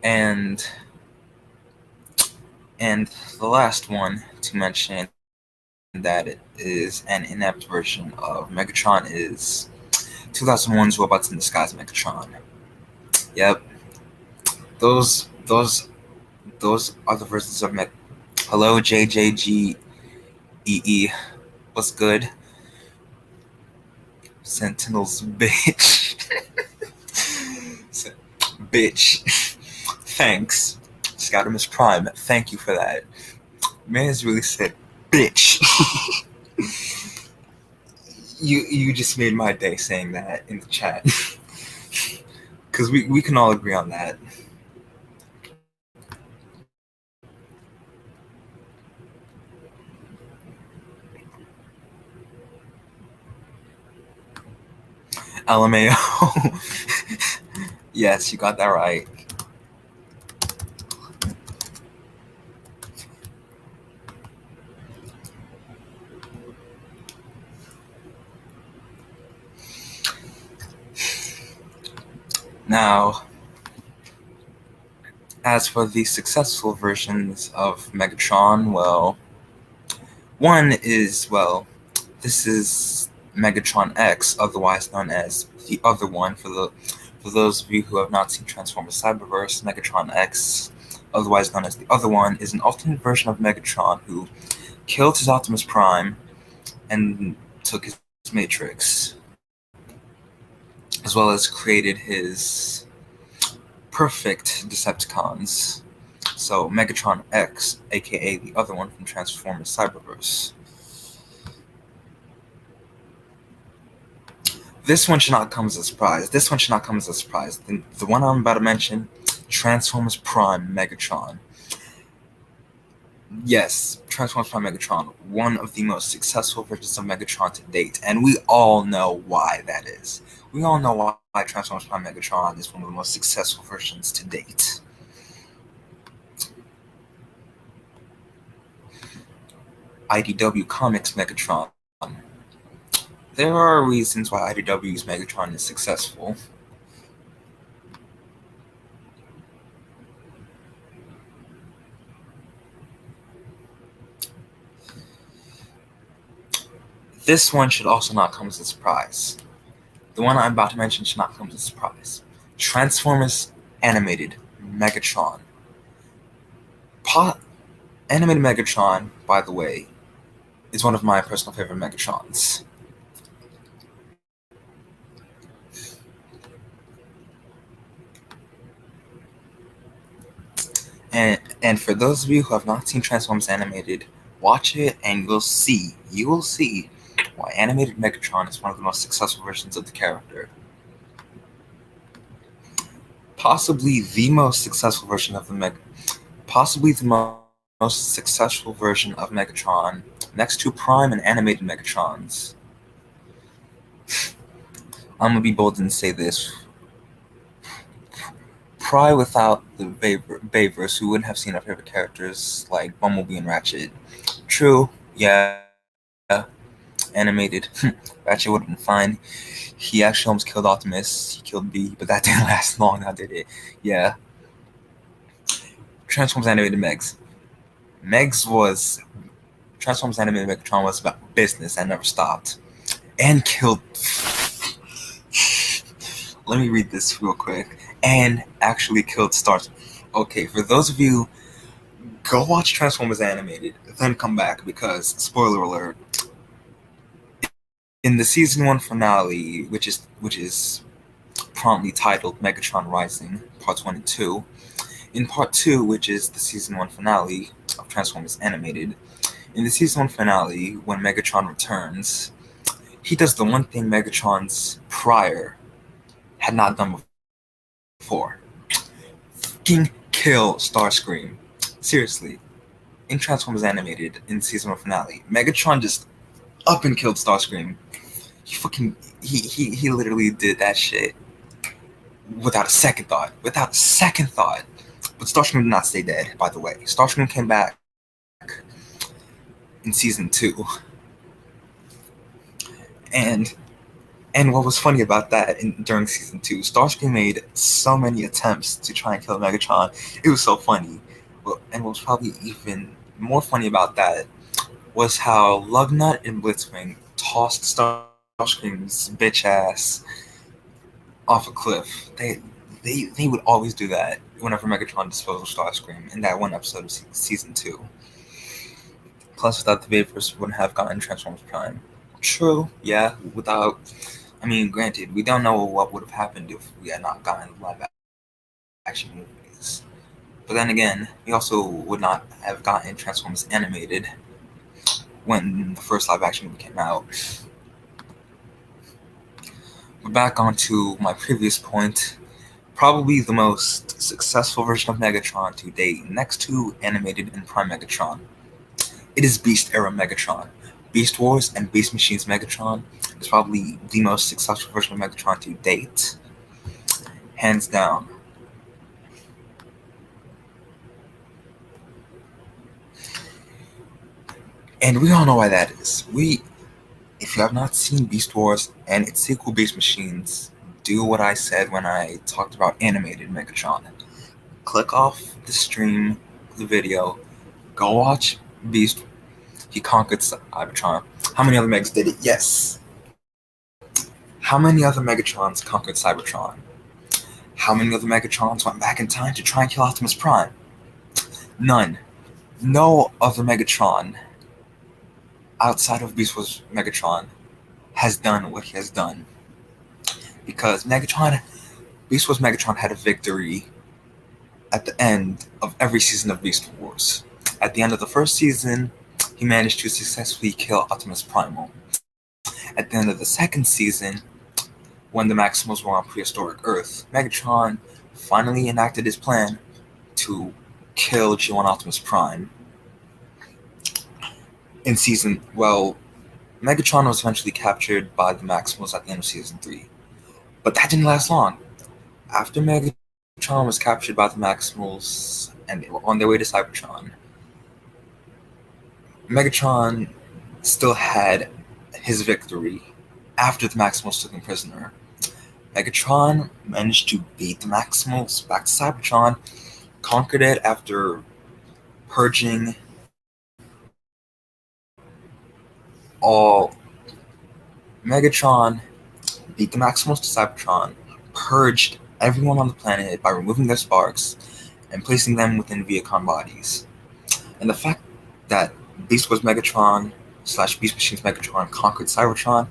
And the last one to mention that it is an inept version of Megatron is 2001's Robots in Disguise Megatron. Yep. Those are the versions of Hello, JJGEE. What's good? Sentinel's bitch. Bitch. Thanks. Scoudimus Prime, thank you for that. Man has really said bitch. You just made my day saying that in the chat. Because we can all agree on that. LMAO. Yes, you got that right. Now, as for the successful versions of Megatron, well, one is, well, this is Megatron X, otherwise known as the other one. For those of you who have not seen Transformers Cyberverse, Megatron X, otherwise known as the other one, is an alternate version of Megatron who killed his Optimus Prime and took his Matrix, as well as created his perfect Decepticons. So Megatron X, aka the other one from Transformers Cyberverse. This one should not come as a surprise. The one I'm about to mention, Transformers Prime Megatron. Yes, Transformers Prime Megatron, one of the most successful versions of Megatron to date, and we all know why that is. We all know why Transformers Prime Megatron is one of the most successful versions to date. IDW Comics Megatron. There are reasons why IDW's Megatron is successful. This one should also not come as a surprise. The one I'm about to mention should not come as a surprise. Transformers Animated Megatron. Animated Megatron, by the way, is one of my personal favorite Megatrons. And for those of you who have not seen Transformers Animated, watch it and you will see why Animated Megatron is one of the most successful versions of the character. Possibly the most successful version of Megatron, next to Prime and Animated Megatrons. I'm gonna be bold and say this. Probably without the Bayverse, we wouldn't have seen our favorite characters like Bumblebee and Ratchet. True, yeah, animated. Ratchet would have been fine. He actually almost killed Optimus. He killed B, but that didn't last long. Now did it? Yeah. Transformers Animated Transformers Animated Megatron was about business that never stopped. And killed. Let me read this real quick. And actually killed Stars. Okay, for those of you, go watch Transformers Animated, then come back because, spoiler alert, in the season 1 finale, which is promptly titled Megatron Rising, parts 1 and 2, in part 2, which is the season 1 finale of Transformers Animated, in the season 1 finale, when Megatron returns, he does the one thing Megatron's prior had not done before. Fucking kill Starscream. Seriously. In Transformers Animated, in season 1 finale, Megatron just up and killed Starscream. He literally did that shit without a second thought. But Starscream did not stay dead, by the way. Starscream came back in season 2. And what was funny about that during season 2, Starscream made so many attempts to try and kill Megatron. It was so funny. And what was probably even more funny about that was how Lugnut and Blitzwing tossed Starscream's bitch ass off a cliff. They would always do that whenever Megatron disposed of Starscream in that one episode of season 2. Plus, without the Bayverse, we wouldn't have gotten Transformers Prime. True, yeah. Granted, we don't know what would have happened if we had not gotten live action movies. But then again, we also would not have gotten Transformers Animated when the first live action movie came out. But back onto my previous point, probably the most successful version of Megatron to date, next to Animated and Prime Megatron. It is Beast era Megatron. Beast Wars and Beast Machines Megatron is probably the most successful version of Megatron to date. Hands down. And we all know why that is. If you have not seen Beast Wars and its sequel Beast Machines, do what I said when I talked about Animated Megatron. Click off the stream, the video, go watch Beast. He conquered Cybertron. How many other Megs did it? Yes. How many other Megatrons conquered Cybertron? How many other Megatrons went back in time to try and kill Optimus Prime? None. No other Megatron outside of Beast Wars Megatron has done what he has done. Because Beast Wars Megatron had a victory at the end of every season of Beast Wars. At the end of the first season, he managed to successfully kill Optimus Primal. At the end of the second season, when the Maximals were on prehistoric Earth, Megatron finally enacted his plan to kill G1 Optimus Prime. Megatron was eventually captured by the Maximals at the end of season 3. But that didn't last long. After Megatron was captured by the Maximals and they were on their way to Cybertron, Megatron still had his victory after the Maximals took him prisoner. Megatron managed to beat the Maximals back to Cybertron, conquered it after purging all Megatron beat the Maximals to Cybertron, purged everyone on the planet by removing their sparks and placing them within Viacon bodies. And the fact that Beast Wars Megatron slash Beast Machines Megatron conquered Cybertron,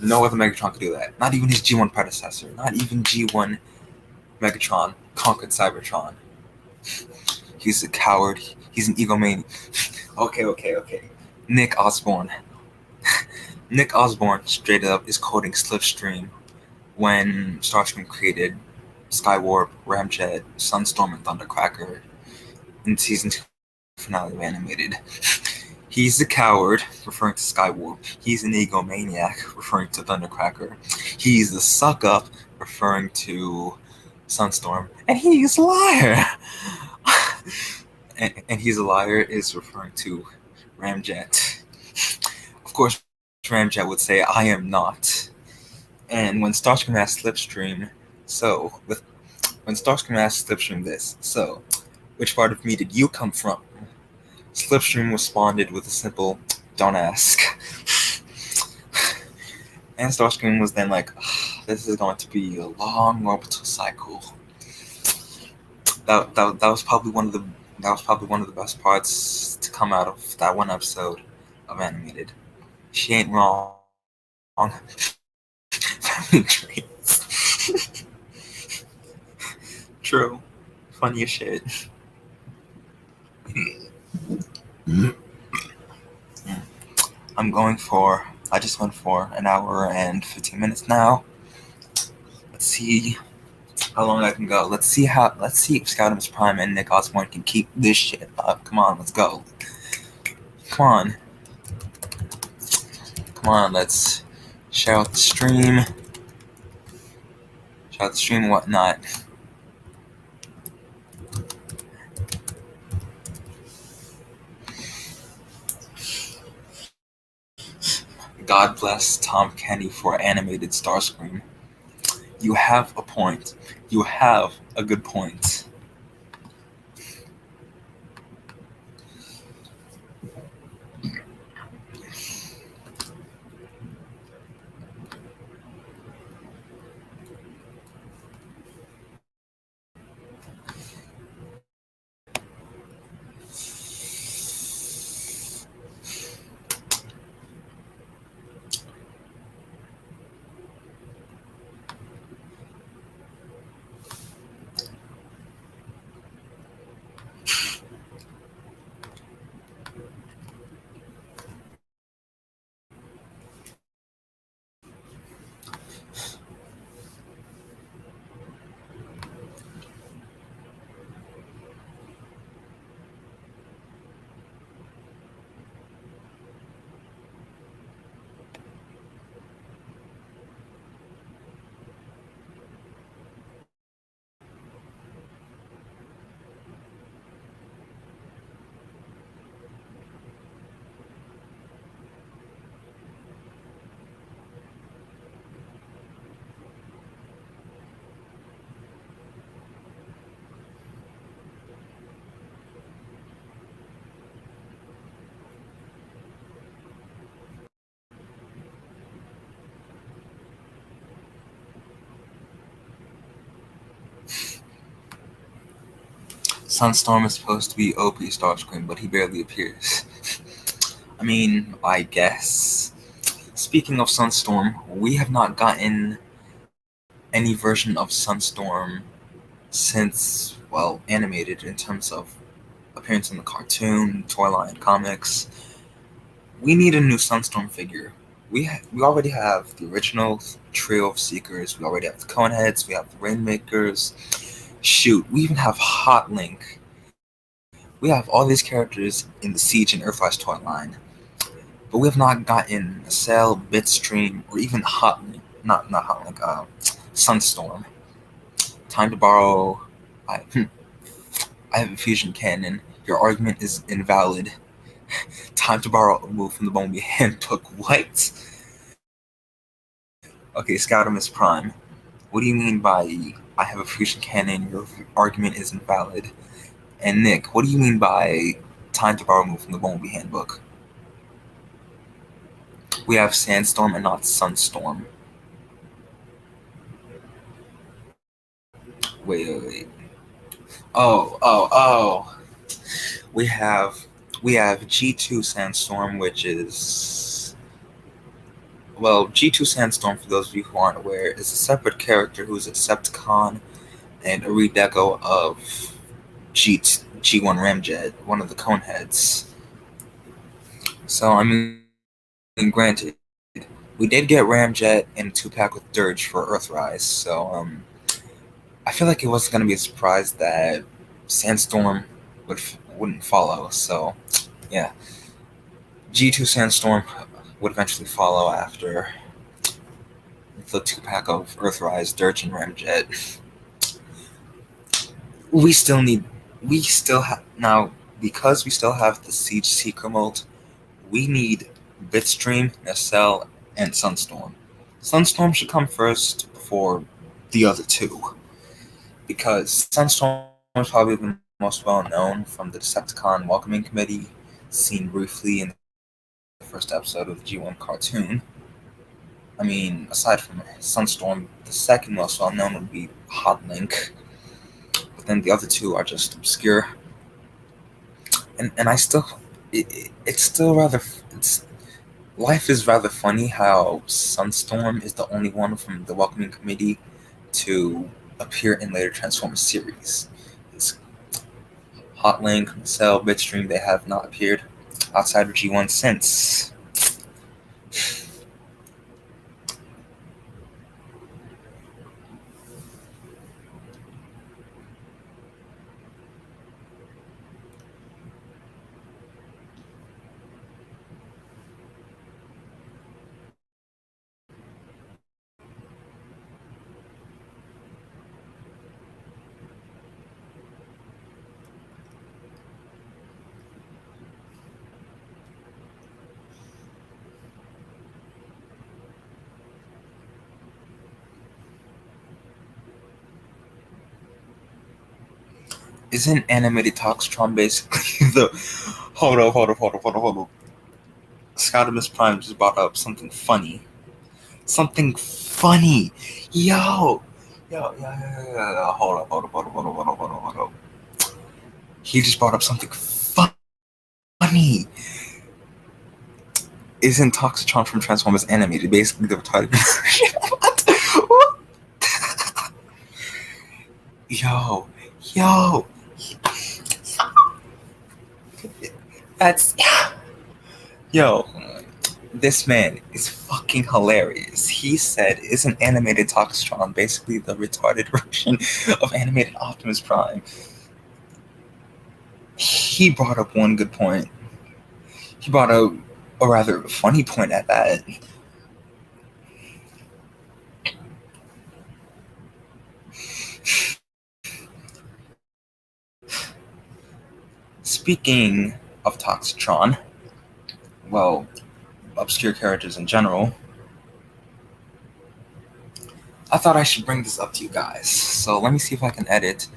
no other Megatron could do that. Not even his G1 predecessor. Not even G1 Megatron conquered Cybertron. He's a coward. He's an egomaniac. Okay. Nick Osborne. Nick Osborne straight up is quoting Slipstream when Starscream created Skywarp, Ramjet, Sunstorm, and Thundercracker in season 2 finale of Animated. He's a coward, referring to Skywarp. He's an egomaniac, referring to Thundercracker. He's a suck-up, referring to Sunstorm. And he's a liar! and he's a liar is referring to Ramjet. Of course, Ramjet would say, I am not. And when Starscream asked Slipstream, which part of me did you come from? Slipstream responded with a simple, don't ask. And Starscream was then like, this is going to be a long orbital cycle. That was probably one of the best parts to come out of that one episode of Animated. She ain't wrong. Family traits. True. Funny as shit. I just went for an hour and 15 minutes now. Let's see how long I can go. Let's see if Scoutim's Prime and Nick Osborne can keep this shit up. Come on, let's go. Come on, let's share out the stream. And whatnot. God bless Tom Kenny for animated Starscream. You have a point. You have a good point. Sunstorm is supposed to be OP Starscream, but he barely appears. I mean, I guess. Speaking of Sunstorm, we have not gotten any version of Sunstorm since, well, animated in terms of appearance in the cartoon, toy line, comics. We need a new Sunstorm figure. We already have the original trio of Seekers. We already have the Coneheads. We have the Rainmakers. Shoot, we even have Hot Link. We have all these characters in the Siege and Earthrise toy line. But we have not gotten a Cell, Bitstream, or even Hot Link. Not Hot Link, Sunstorm. Time to borrow. I have a fusion cannon. Your argument is invalid. Time to borrow a move from the Bumblebee Handbook. What? Okay, Scoutim's Prime. What do you mean by I have a fusion cannon, your argument is invalid? And Nick, what do you mean by time to borrow a move from the Bumblebee Handbook? We have sandstorm and not sunstorm. Wait. Oh. We have G2 sandstorm, which is G2 sandstorm. For those of you who aren't aware, is a separate character who's a Decepticon and a redeco of G1 Ramjet, one of the Coneheads. So I mean, granted, we did get Ramjet in a 2-pack with Dirge for Earthrise, so I feel like it wasn't gonna be a surprise that Sandstorm wouldn't follow. So yeah, G2 Sandstorm would eventually follow after the 2-pack of Earthrise, Dirge, and Ramjet. We still need, we still have now because we still have the Siege Seeker mode. We need Bitstream, Nacelle, and Sunstorm. Sunstorm should come first before the other two, because Sunstorm is probably the most well known from the Decepticon Welcoming Committee, seen briefly in the first episode of the G1 cartoon. I mean, aside from Sunstorm, the second most well known would be Hotlink, but then the other two are just obscure. And I still, it's still rather, life is rather funny how Sunstorm is the only one from the Welcoming Committee to appear in later Transformers series. It's Hotlink, Cell, Bitstream, they have not appeared outside of G1 since. Isn't animated Toxtron basically the... Hold up. Scoudamus Prime just brought up something funny. Something funny! Yo. Hold up. He just brought up something funny. Isn't Toxtron from Transformers animated basically the retarded version? What? Yo. That's... Yo. This man is fucking hilarious. He said, isn't animated Toxtron basically the retarded version of animated Optimus Prime? He brought up one good point. He brought up a rather funny point at that. Speaking of Toxtron, well, obscure characters in general, I thought I should bring this up to you guys. So let me see if I can edit.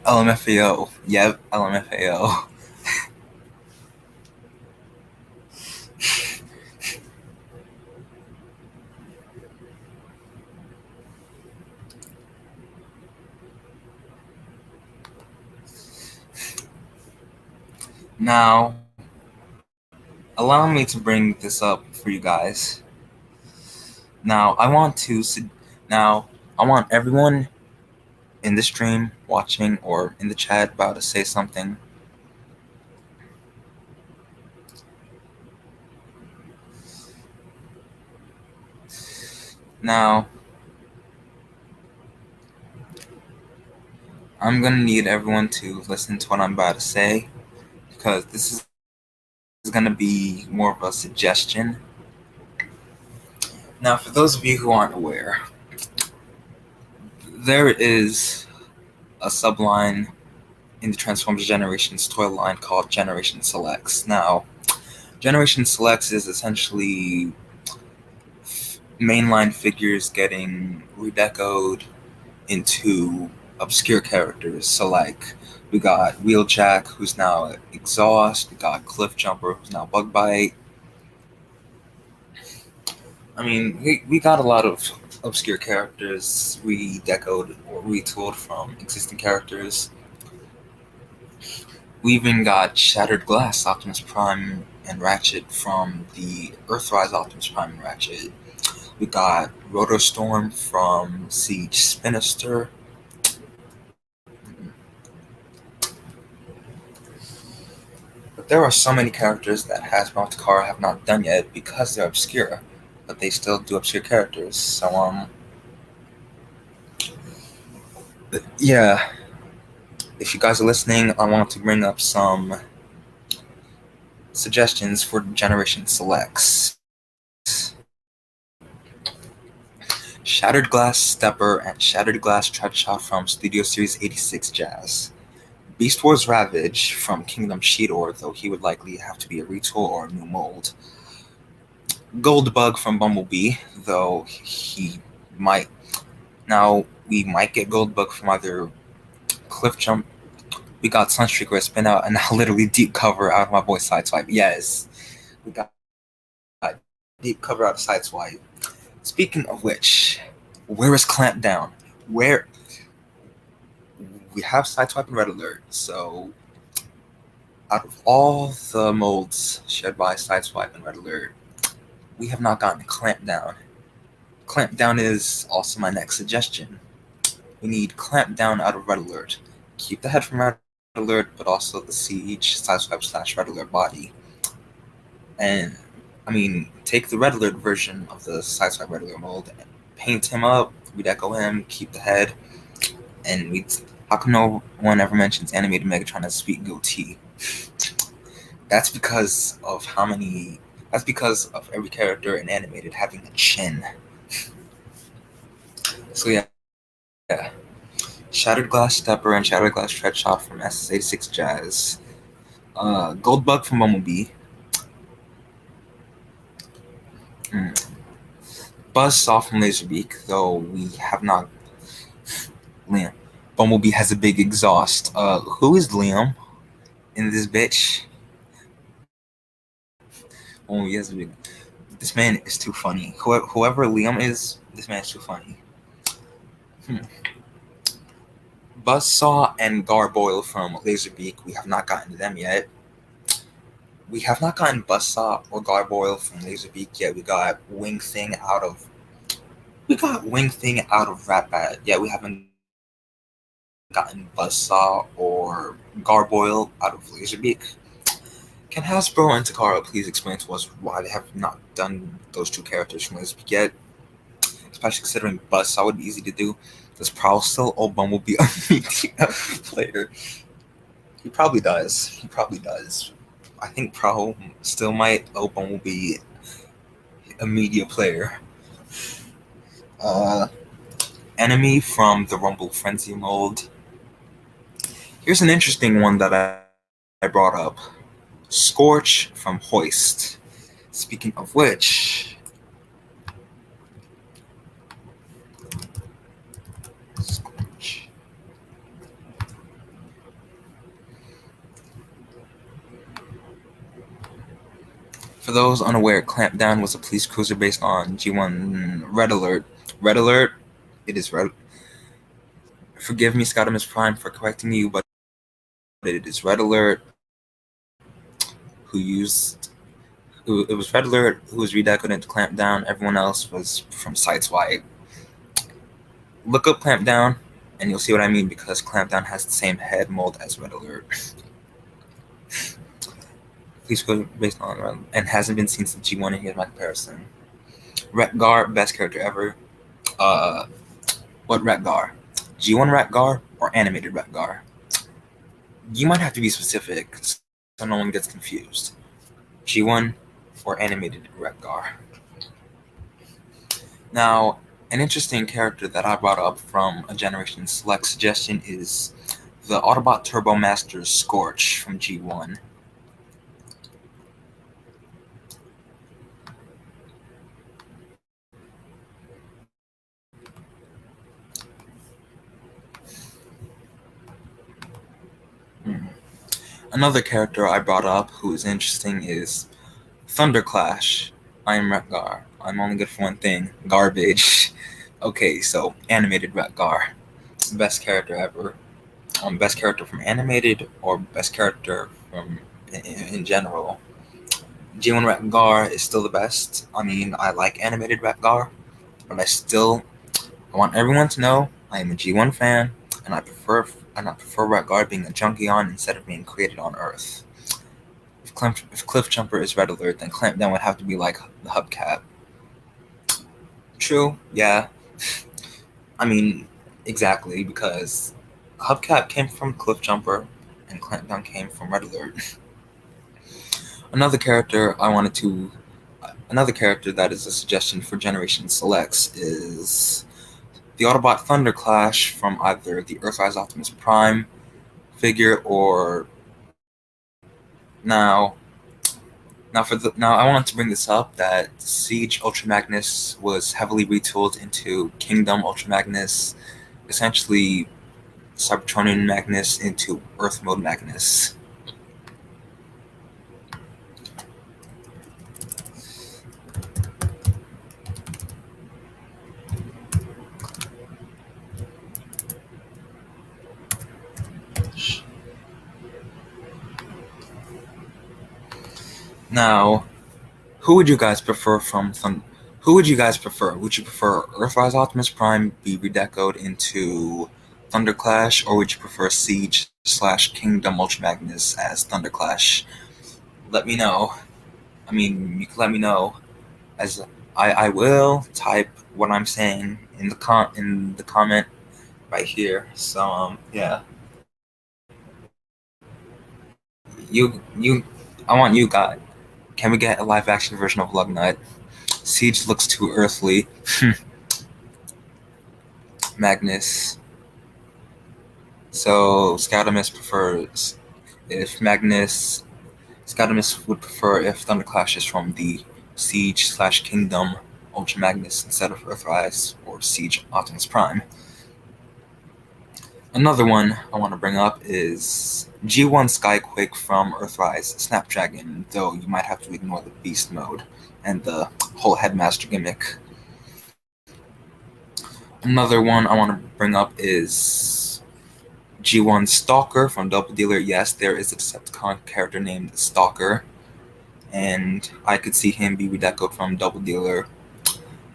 LMFAO. Yep, LMFAO. Now, allow me to bring this up for you guys. Now, I want everyone in the stream, watching, or in the chat about to say something. Now, I'm gonna need everyone to listen to what I'm about to say because this is gonna be more of a suggestion. Now, for those of you who aren't aware, there is a subline in the Transformers Generations toy line called Generation Selects. Now, Generation Selects is essentially mainline figures getting redecoed into obscure characters. So, like, we got Wheeljack, who's now Exhaust. We got Cliffjumper, who's now Bugbite. I mean, we got a lot of obscure characters redecoed or retooled from existing characters. We even got Shattered Glass, Optimus Prime, and Ratchet from the Earthrise Optimus Prime and Ratchet. We got Rotostorm from Siege Spinister. But there are so many characters that Hasbro and Takara have not done yet because they're obscure, but they still do obscure characters. So yeah. If you guys are listening, I want to bring up some suggestions for Generation Selects. Shattered Glass Stepper and Shattered Glass Treadshot from Studio Series 86 Jazz. Beast Wars Ravage from Kingdom Cheetor, though he would likely have to be a retool or a new mold. Goldbug from Bumblebee, though he might. Now, we might get Goldbug from either Cliffjump. We got Sunstreaker Spin Out, and now literally Deep Cover out of my boy Sideswipe. Yes, we got Deep Cover out of Sideswipe. Speaking of which, where is Clampdown? Where we have Sideswipe and Red Alert, so out of all the molds shared by Sideswipe and Red Alert, we have not gotten Clampdown. Clampdown is also my next suggestion. We need Clampdown out of Red Alert. Keep the head from Red Alert, but also the Siege Sideswipe / Red Alert body. And I mean, take the Red Alert version of the Sideswipe Red Alert mold, paint him up, redeco him, keep the head, and how come no one ever mentions animated Megatron as sweet goatee? That's because of That's because of every character in animated having a chin. So yeah. Shattered Glass Stepper and Shattered Glass Treadshot from SS86 Jazz. Goldbug from Bumblebee. Buzzsaw from Laserbeak, though we have not. Liam. Bumblebee has a big exhaust. Who is Liam in this bitch? Bumblebee has a big. This man is too funny. Whoever Liam is, this man is too funny. Buzzsaw and Garboil from Laserbeak, we have not gotten to them yet. We have not gotten Buzzsaw or Garboil from Laserbeak yet. We got Wing Thing out of Ratbat. Yeah, we haven't gotten Buzzsaw or Garboil out of Laserbeak. Can Hasbro and Takara please explain to us why they have not done those two characters from Laserbeak yet? Especially considering Buzzsaw would be easy to do. Does Prowl still owe Bumblebee a media player? He probably does. I think Prowl still might owe Bumblebee a media player. Enemy from the Rumble Frenzy mold. Here's an interesting one that I brought up. Scorch from Hoist. Speaking of which, Scorch. For those unaware, Clampdown was a police cruiser based on G1 Red Alert. Red Alert, it is Red. Forgive me, Scottimus Prime, for correcting you, but it is Red Alert it was Red Alert who was redecoed into Clampdown. Everyone else was from Sideswipe. Look up Clampdown, and you'll see what I mean, because Clampdown has the same head mold as Red Alert. Please go based on Red, and hasn't been seen since G1, and here's my comparison. Retgar, best character ever. What Retgar? G1 Retgar, or animated Redgar? You might have to be specific so no one gets confused. G1 or animated Redgar? Now, an interesting character that I brought up from a Generation Select suggestion is the Autobot Turbo Master Scorch from G1. Another character I brought up who is interesting is Thunderclash. I am Redgar. I'm only good for one thing: garbage. Okay, so animated Redgar, best character ever. Best character from animated or best character from in general. G1 Redgar is still the best. I mean, I like animated Redgar, but I want everyone to know I am a G1 fan, and I prefer Redgar being a junkie on instead of being created on Earth. If Cliffjumper is Red Alert, then Clampdown would have to be like the Hubcap. True, yeah. I mean, exactly, because Hubcap came from Cliffjumper, and Clampdown came from Red Alert. Another character another character that is a suggestion for Generation Selects is the Autobot Thunderclash from either the Earthrise Optimus Prime figure or now. Now I want to bring this up that Siege Ultra Magnus was heavily retooled into Kingdom Ultra Magnus, essentially Cybertronian Magnus into Earth Mode Magnus. Now, who would you guys prefer from Who would you guys prefer? Would you prefer Earthrise Optimus Prime be redecoed into Thunderclash, or would you prefer Siege/Kingdom Ultra Magnus as Thunderclash? Let me know. I mean, you can let me know as I will type what I'm saying in the comment right here. So yeah, you I want you guys. Can we get a live action version of Lugnut? Siege looks too earthly. Magnus. So Scoutamus prefers if Magnus. Scoutamus would prefer if Thunderclash is from the Siege/Kingdom Ultra Magnus instead of Earthrise or Siege Optimus Prime. Another one I want to bring up is G1 Skyquake from Earthrise Snapdragon, though you might have to ignore the Beast mode and the whole Headmaster gimmick. Another one I want to bring up is G1 Stalker from Double Dealer. Yes, there is a Decepticon character named Stalker, and I could see him be redecoed from Double Dealer.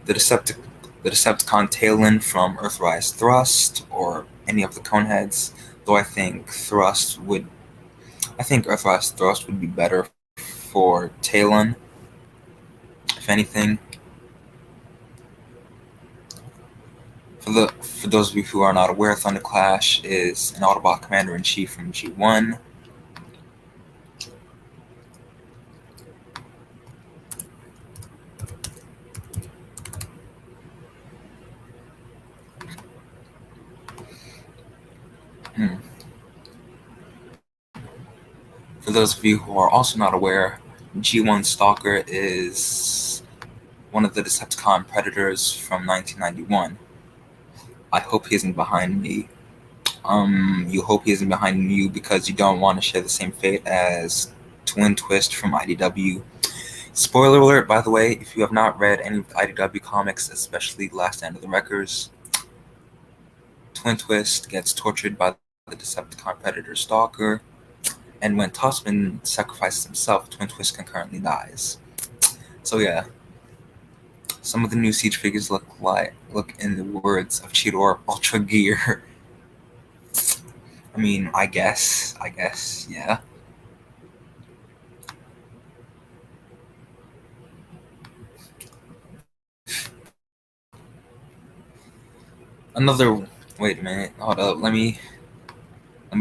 The Decepticon Talon from Earthrise Thrust, or any of the Coneheads, though I think Earthrise Thrust would be better for Talon, if anything. For those of you who are not aware, Thunderclash is an Autobot Commander-in-Chief from G1. For those of you who are also not aware, G1 Stalker is one of the Decepticon Predators from 1991. I hope he isn't behind me. You hope he isn't behind you because you don't want to share the same fate as Twin Twist from IDW. Spoiler alert, by the way, if you have not read any of the IDW comics, especially Last Stand of the Wreckers, Twin Twist gets tortured by the Decepticon Predator Stalker, and when Tossman sacrifices himself, Twin Twist concurrently dies. So yeah, some of the new Siege figures look, in the words of Cheetor, Ultra Gear. I mean, I guess, yeah. Another Wait a minute. Hold up. Let me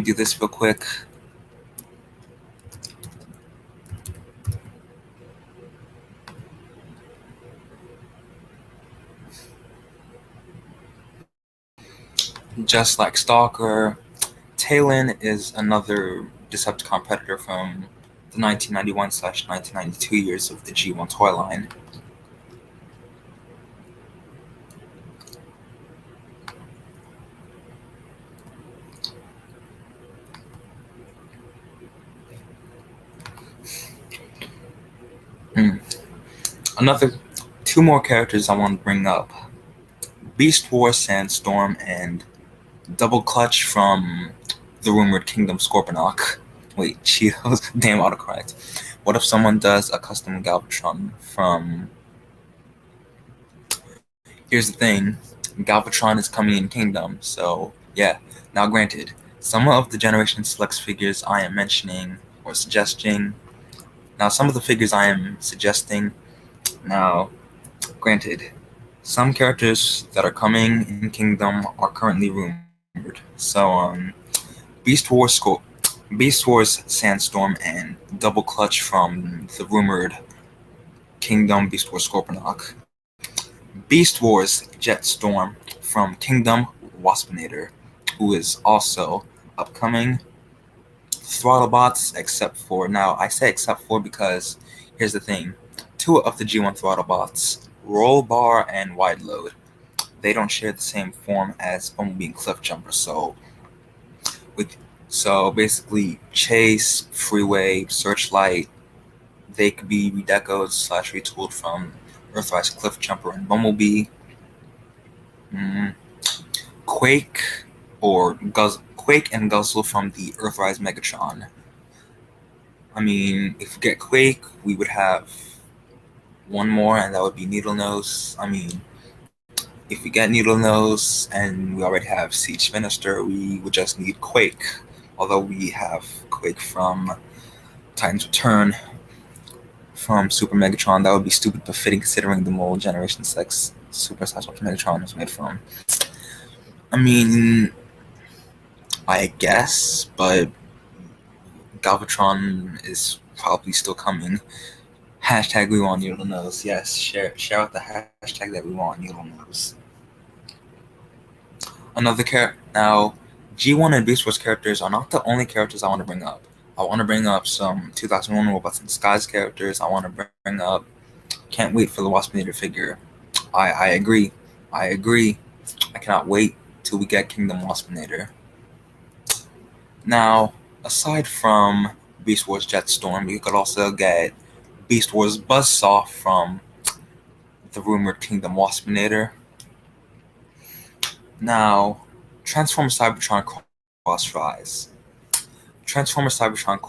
do this real quick. Just like Stalker, Talon is another Decepticon predator from the 1991/1992 years of the G1 toy line. Another two more characters I want to bring up: Beast Wars Sandstorm and Double Clutch from the rumored Kingdom Scorponok. Wait, Cheetos? Damn, autocorrect. What if someone does a custom Galvatron from... Here's the thing, Galvatron is coming in Kingdom, so yeah. Now granted, some of the Generation Selects figures I am mentioning or suggesting, some of the figures I am suggesting, granted, some characters that are coming in Kingdom are currently rumored. So, Beast Wars Sandstorm and Double Clutch from the rumored Kingdom Beast Wars Scorponok. Beast Wars Jetstorm from Kingdom Waspinator, who is also upcoming. Throttlebots, except for... Now, I say except for because here's the thing. Two of the G1 Throttlebots, Roll Bar and Wide Load, they don't share the same form as Bumblebee and Cliffjumper, so basically Chase, Freeway, Searchlight, they could be redecos / retooled from Earthrise, Cliffjumper, and Bumblebee. Quake and Guzzle from the Earthrise Megatron. I mean, if we get Quake, we would have one more, and that would be Needlenose. I mean, if we get Needlenose and we already have Siege Minister, we would just need Quake. Although we have Quake from Titan's Return from Super Megatron, that would be stupid but fitting considering the mold Generation 6 Super Megatron was made from. I mean, I guess, but Galvatron is probably still coming. Hashtag we want Needlenose. Yes, share out the hashtag that we want Needlenose. Another character. Now, G1 and Beast Wars characters are not the only characters I want to bring up. I want to bring up some 2001 Robots in Disguise characters. I want to bring up... Can't wait for the Waspinator figure. I agree. I cannot wait till we get Kingdom Waspinator. Now, aside from Beast Wars Jetstorm, you could also get Beast Wars Buzzsaw from the rumored Kingdom Waspinator. Now, Transformer Cybertron Crossrise. Transformer Cybertron...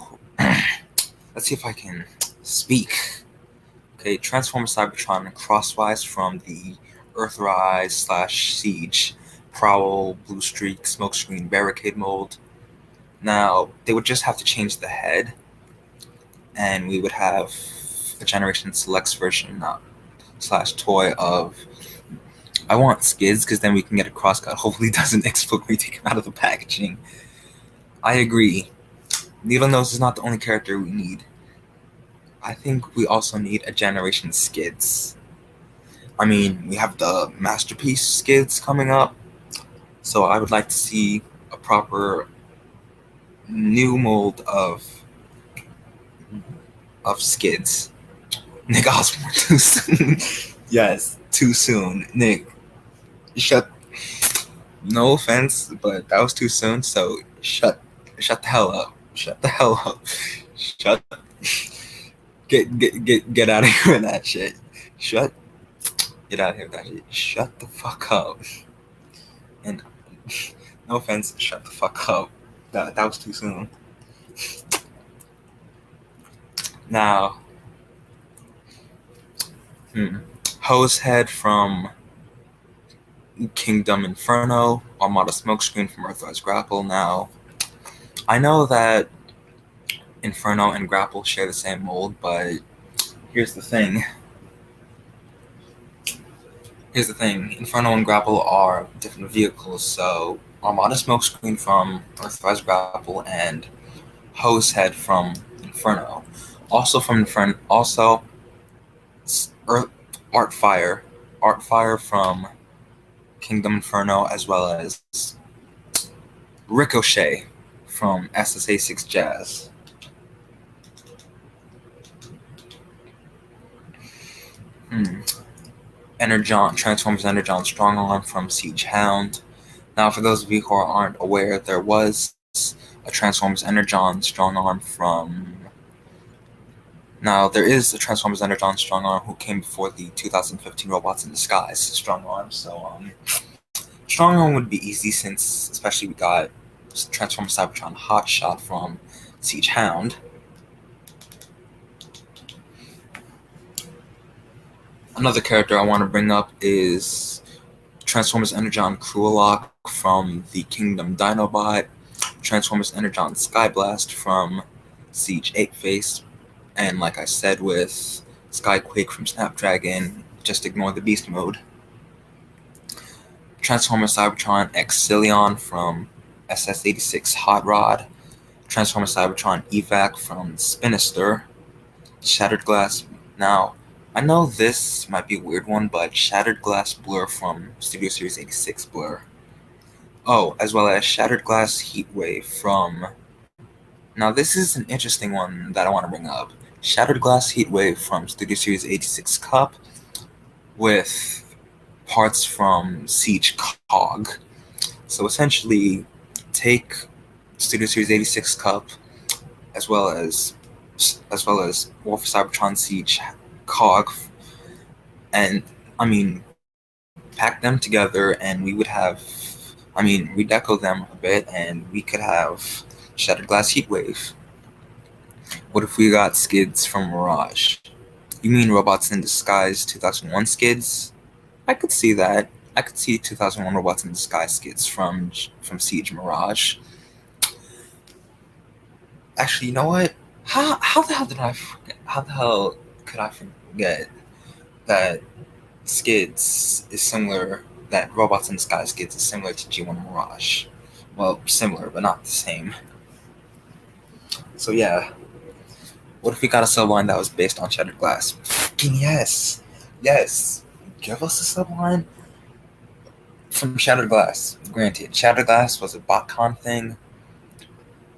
Let's see if I can speak. Okay, Transformer Cybertron Crosswise from the Earthrise / Siege Prowl, Blue Streak, Smokescreen, Barricade mold. Now, they would just have to change the head, and we would have a Generation Selects version / toy of... I want Skids, because then we can get a crosscut. Hopefully it doesn't explode when we take him out of the packaging. I agree. Needlenose is not the only character we need. I think we also need a Generation Skids. I mean, we have the Masterpiece Skids coming up, so I would like to see a proper new mold of Skids. Nick Osborne, too soon. Yes, too soon. Nick, no offense, but that was too soon, so shut the hell up. Shut the hell up. Get out of here with that shit. Get out of here with that shit. Shut the fuck up. And no offense, shut the fuck up. That was too soon. Now, Hosehead from Kingdom Inferno, Armada Smokescreen from Earthrise Grapple. Now, I know that Inferno and Grapple share the same mold, but here's the thing. Here's the thing: Inferno and Grapple are different vehicles. So Armada Smokescreen from Earthrise Grapple and Hosehead from Inferno. Also from Inferno, also Earth, Artfire from Kingdom Inferno, as well as Ricochet from SSA6 Jazz. Energon Transformers Energon Strong Arm from Siege Hound. Now, for those of you who aren't aware, there was a Transformers Energon Strong Arm from. Now, there is a Transformers Energon Strong Arm who came before the 2015 Robots in Disguise Strong Arm. So, Strong Arm would be easy since, especially, we got Transformers Cybertron Hotshot from Siege Hound. Another character I want to bring up is Transformers Energon Cruellock from the Kingdom Dinobot, Transformers Energon Skyblast from Siege 8 Face, and like I said with Skyquake from Snapdragon, just ignore the beast mode. Transformers Cybertron Exilion from SS86 Hot Rod, Transformers Cybertron Evac from Spinister, Shattered Glass. Now, I know this might be a weird one, but Shattered Glass Blur from Studio Series 86 Blur. Oh, as well as Shattered Glass Heatwave from. Now, this is an interesting one that I want to bring up. Shattered Glass Heatwave from Studio Series 86 Cup with parts from Siege Cog. So essentially, take Studio Series 86 Cup as well as War for Cybertron Siege Cog, and pack them together, and we would have, redeco them a bit, and we could have Shattered Glass Heatwave. What if we got skids from Mirage? You mean Robots in Disguise 2001 skids? I could see that. I could see 2001 Robots in Disguise skids from Siege Mirage. Actually, you know what? How the hell did I forget? How the hell could I forget that skids is similar? That Robots in Disguise skids is similar to G1 Mirage. Well, similar, but not the same. So yeah, what if we got a subline that was based on Shattered Glass? Fucking yes, yes. Give us a subline from Shattered Glass. Granted, Shattered Glass was a BotCon thing,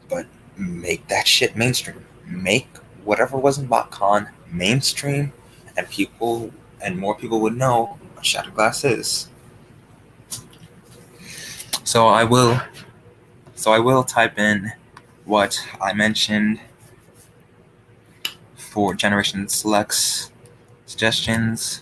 but make that shit mainstream. Make whatever was in BotCon mainstream, and more people would know what Shattered Glass is. So I will type in what I mentioned for Generation Select's suggestions.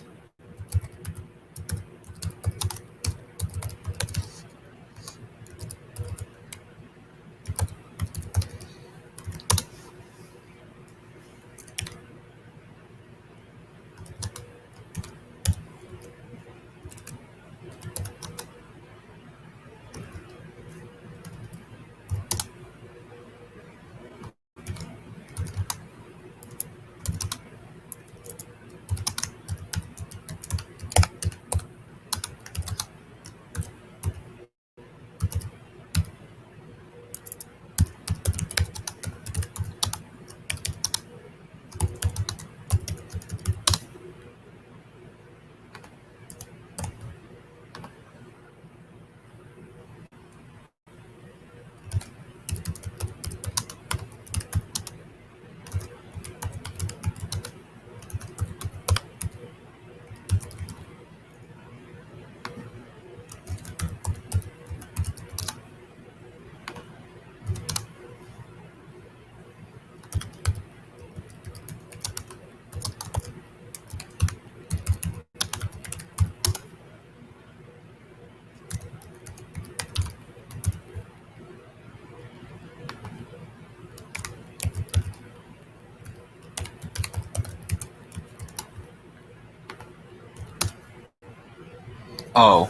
Oh,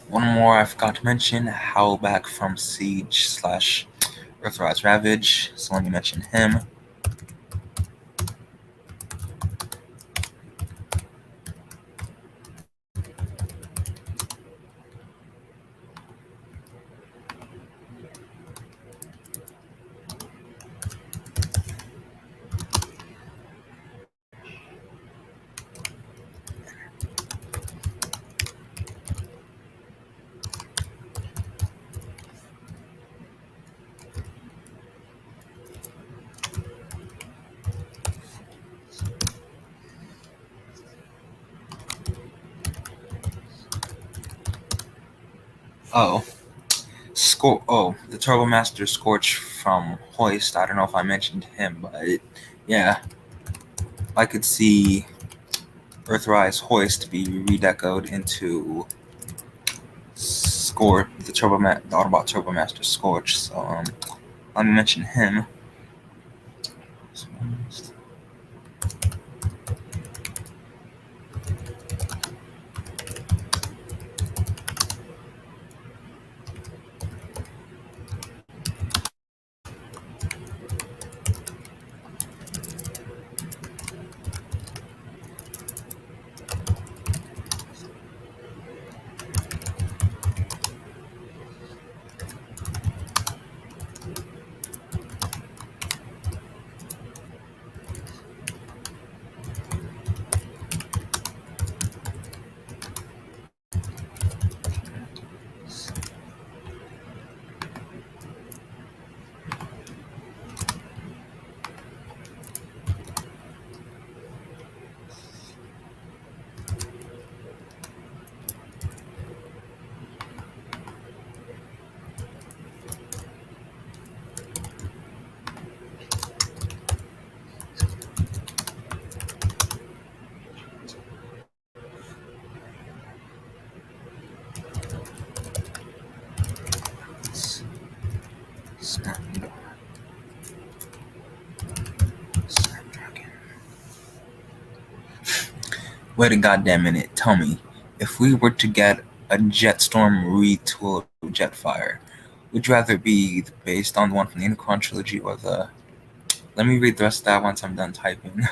one more I forgot to mention, Howlback from Siege / Earthrise Ravage, so let me mention him. Oh, the Turbo Master Scorch from Hoist. I don't know if I mentioned him, but yeah, I could see Earthrise Hoist be redecoed into the Autobot Turbo Master Scorch. So let me mention him. Wait a goddamn minute. Tell me, if we were to get a Jetstorm retooled Jetfire, would you rather be based on the one from the Unicron trilogy or the... Let me read the rest of that once I'm done typing.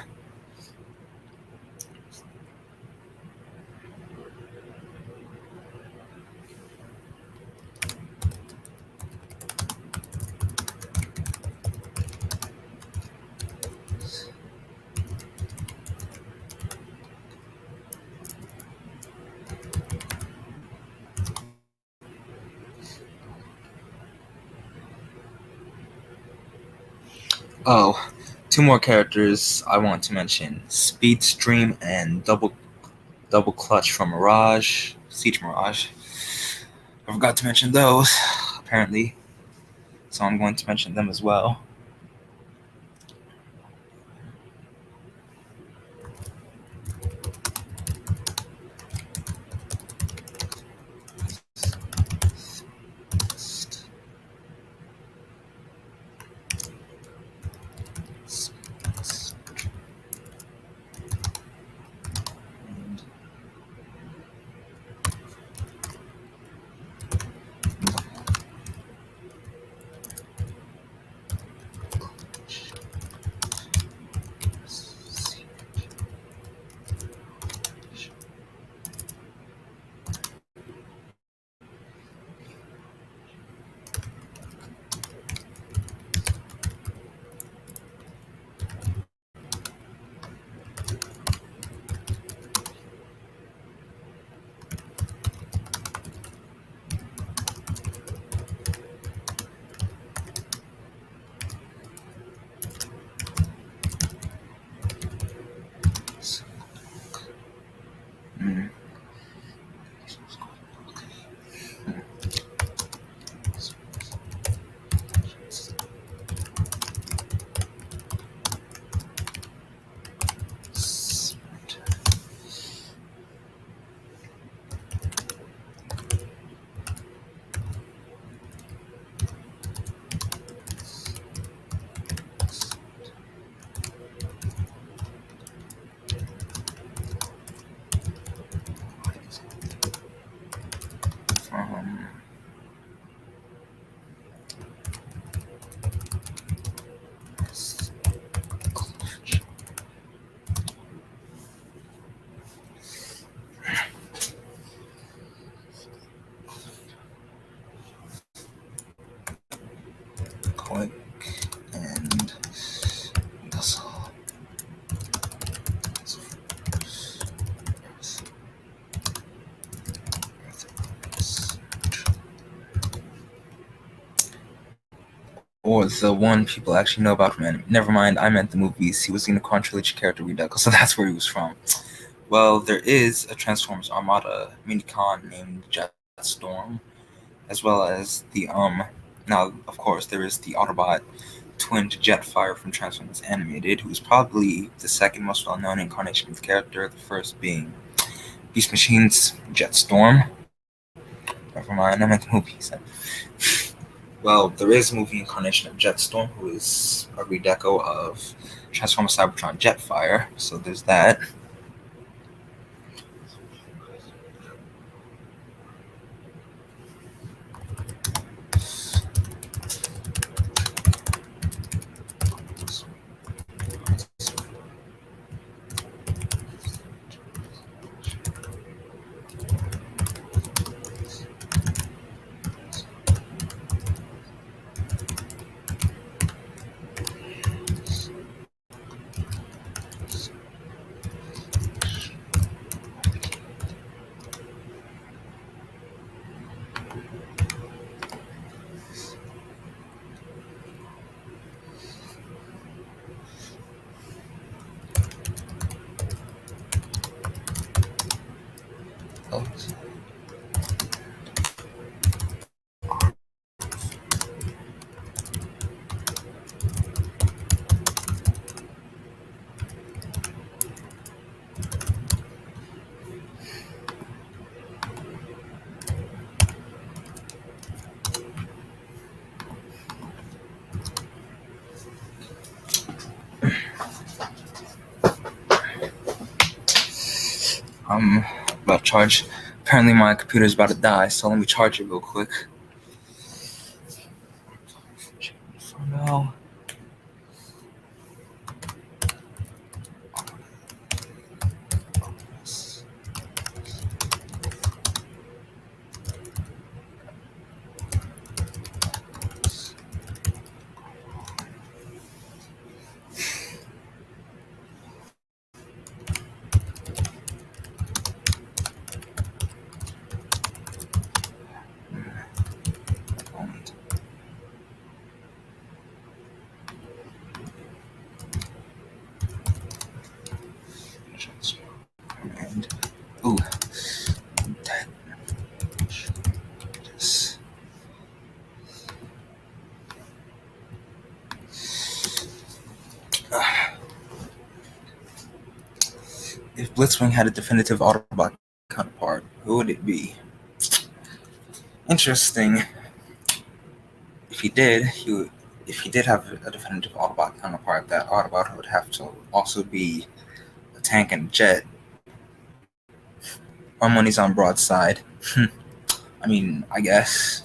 Oh, two more characters I want to mention: Speedstream and Double Clutch from Siege Mirage. I forgot to mention those, apparently, so I'm going to mention them as well. Quick and Guzzle. Or the one people actually know about from anime. Never mind, I meant the movies. He was in a Unicron character redeco, so that's where he was from. Well, there is a Transformers Armada minicon named Jetstorm. as well as the Now, of course, there is the Autobot twin Jetfire from Transformers Animated, who's probably the second most well-known incarnation of the character. The first being Beast Machine's Jetstorm. Never mind, I meant the movie. So. Well, there is a movie incarnation of Jetstorm, who is a redeco of Transformers Cybertron Jetfire. So there's that. Oh. About to charge. Apparently my computer's about to die, so let me charge it real quick. For now. And ooh, that. Just. If Blitzwing had a definitive Autobot counterpart, who would it be? Interesting. If he did, if he did have a definitive Autobot counterpart, that Autobot would have to also be a tank and a jet. My money's on Broadside. I mean, I guess.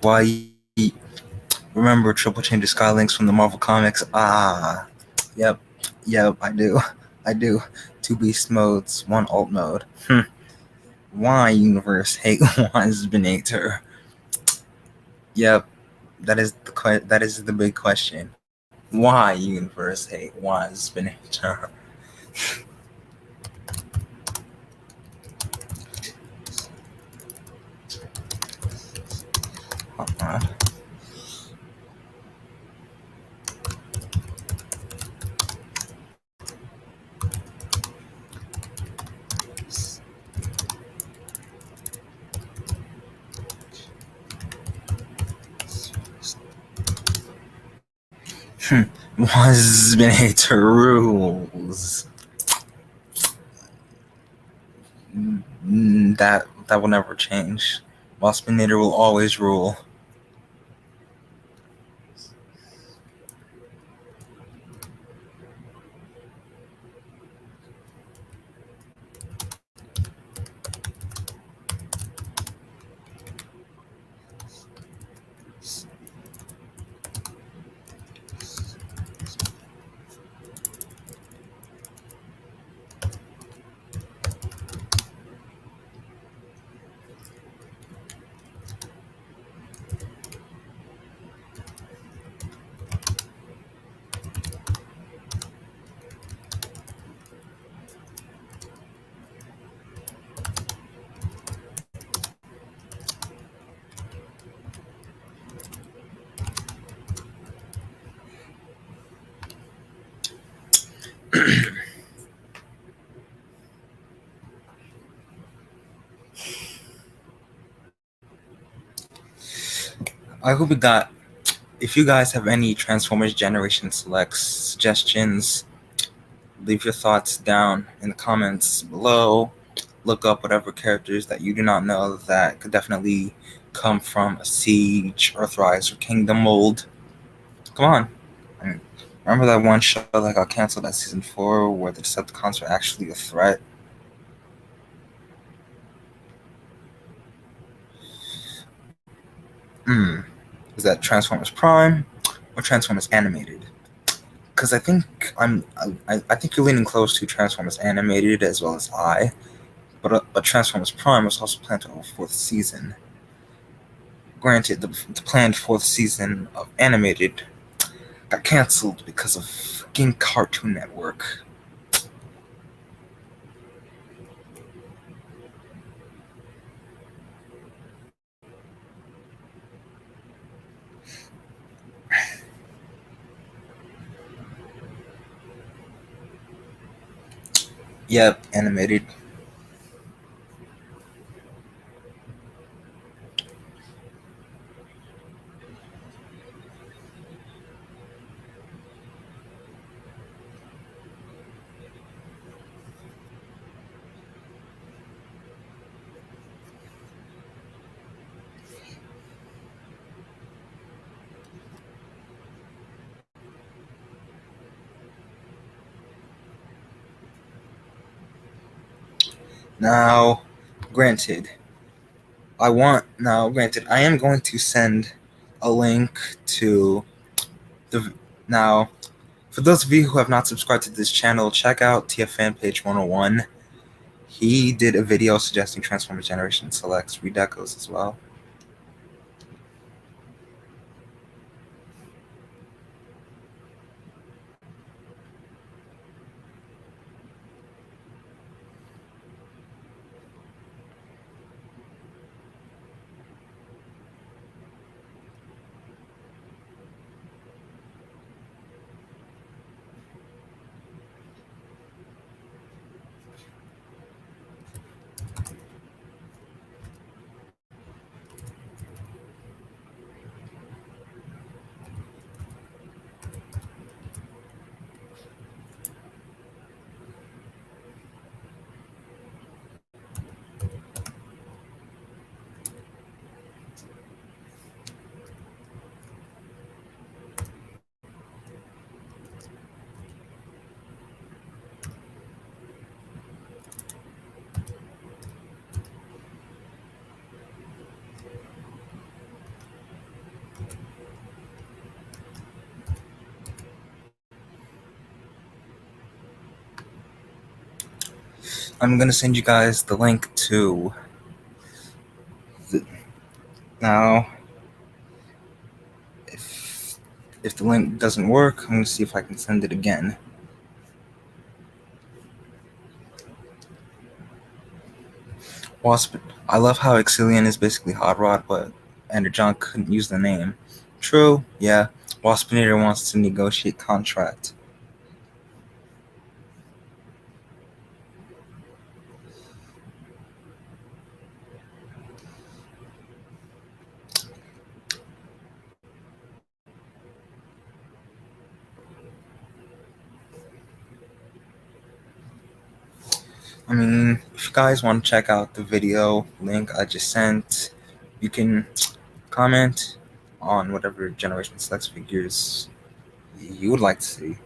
Why? Remember Triple Change of Skylinks from the Marvel Comics? Yep, I do. I do. 2 beast modes, 1 alt mode. Why universe hate Wandsbinator? Yep, that is the big question. Why universe hate Wandsbinator? Waspinator rules. That will never change. Waspinator will always rule. I hope we got. If you guys have any Transformers Generation Selects suggestions, leave your thoughts down in the comments below. Look up whatever characters that you do not know that could definitely come from a Siege, Earthrise, or Kingdom mold. Come on. I mean, remember that one show that got canceled at season 4 where the Decepticons were actually a threat? Is that Transformers Prime or Transformers Animated? Because I think I think you're leaning close to Transformers Animated as well as I, but Transformers Prime was also planned to have a 4th season. Granted, the planned 4th season of Animated got canceled because of fucking Cartoon Network. Yep, Animated. Now, granted, I am going to send a link to the. Now, for those of you who have not subscribed to this channel, check out TF Page 101. He did a video suggesting Transformers Generation Selects redecos as well. I'm gonna send you guys the link to now. If the link doesn't work, I'm gonna see if I can send it again. Wasp. I love how Exilian is basically Hot Rod, but John couldn't use the name. True, yeah. Waspinator wants to negotiate contract. I mean, if you guys want to check out the video link I just sent, you can comment on whatever Generation Selects figures you would like to see.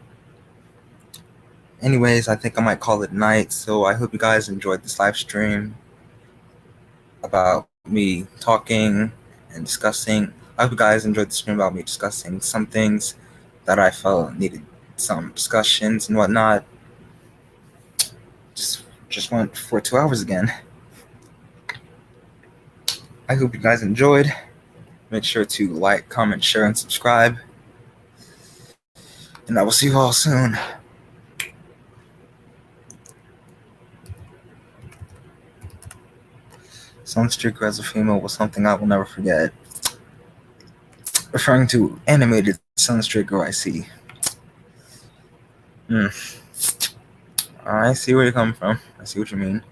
Anyways, I think I might call it night, so I hope you guys enjoyed this live stream about me talking and discussing. I hope you guys enjoyed the stream about me discussing some things that I felt needed some discussions and whatnot. Just went for 2 hours again. I hope you guys enjoyed. Make sure to like, comment, share, and subscribe. And I will see you all soon. Sunstreaker as a female was something I will never forget. Referring to animated Sunstreaker I see. I see where you're coming from. I see what you mean.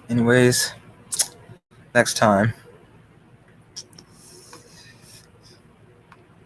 Anyways, next time.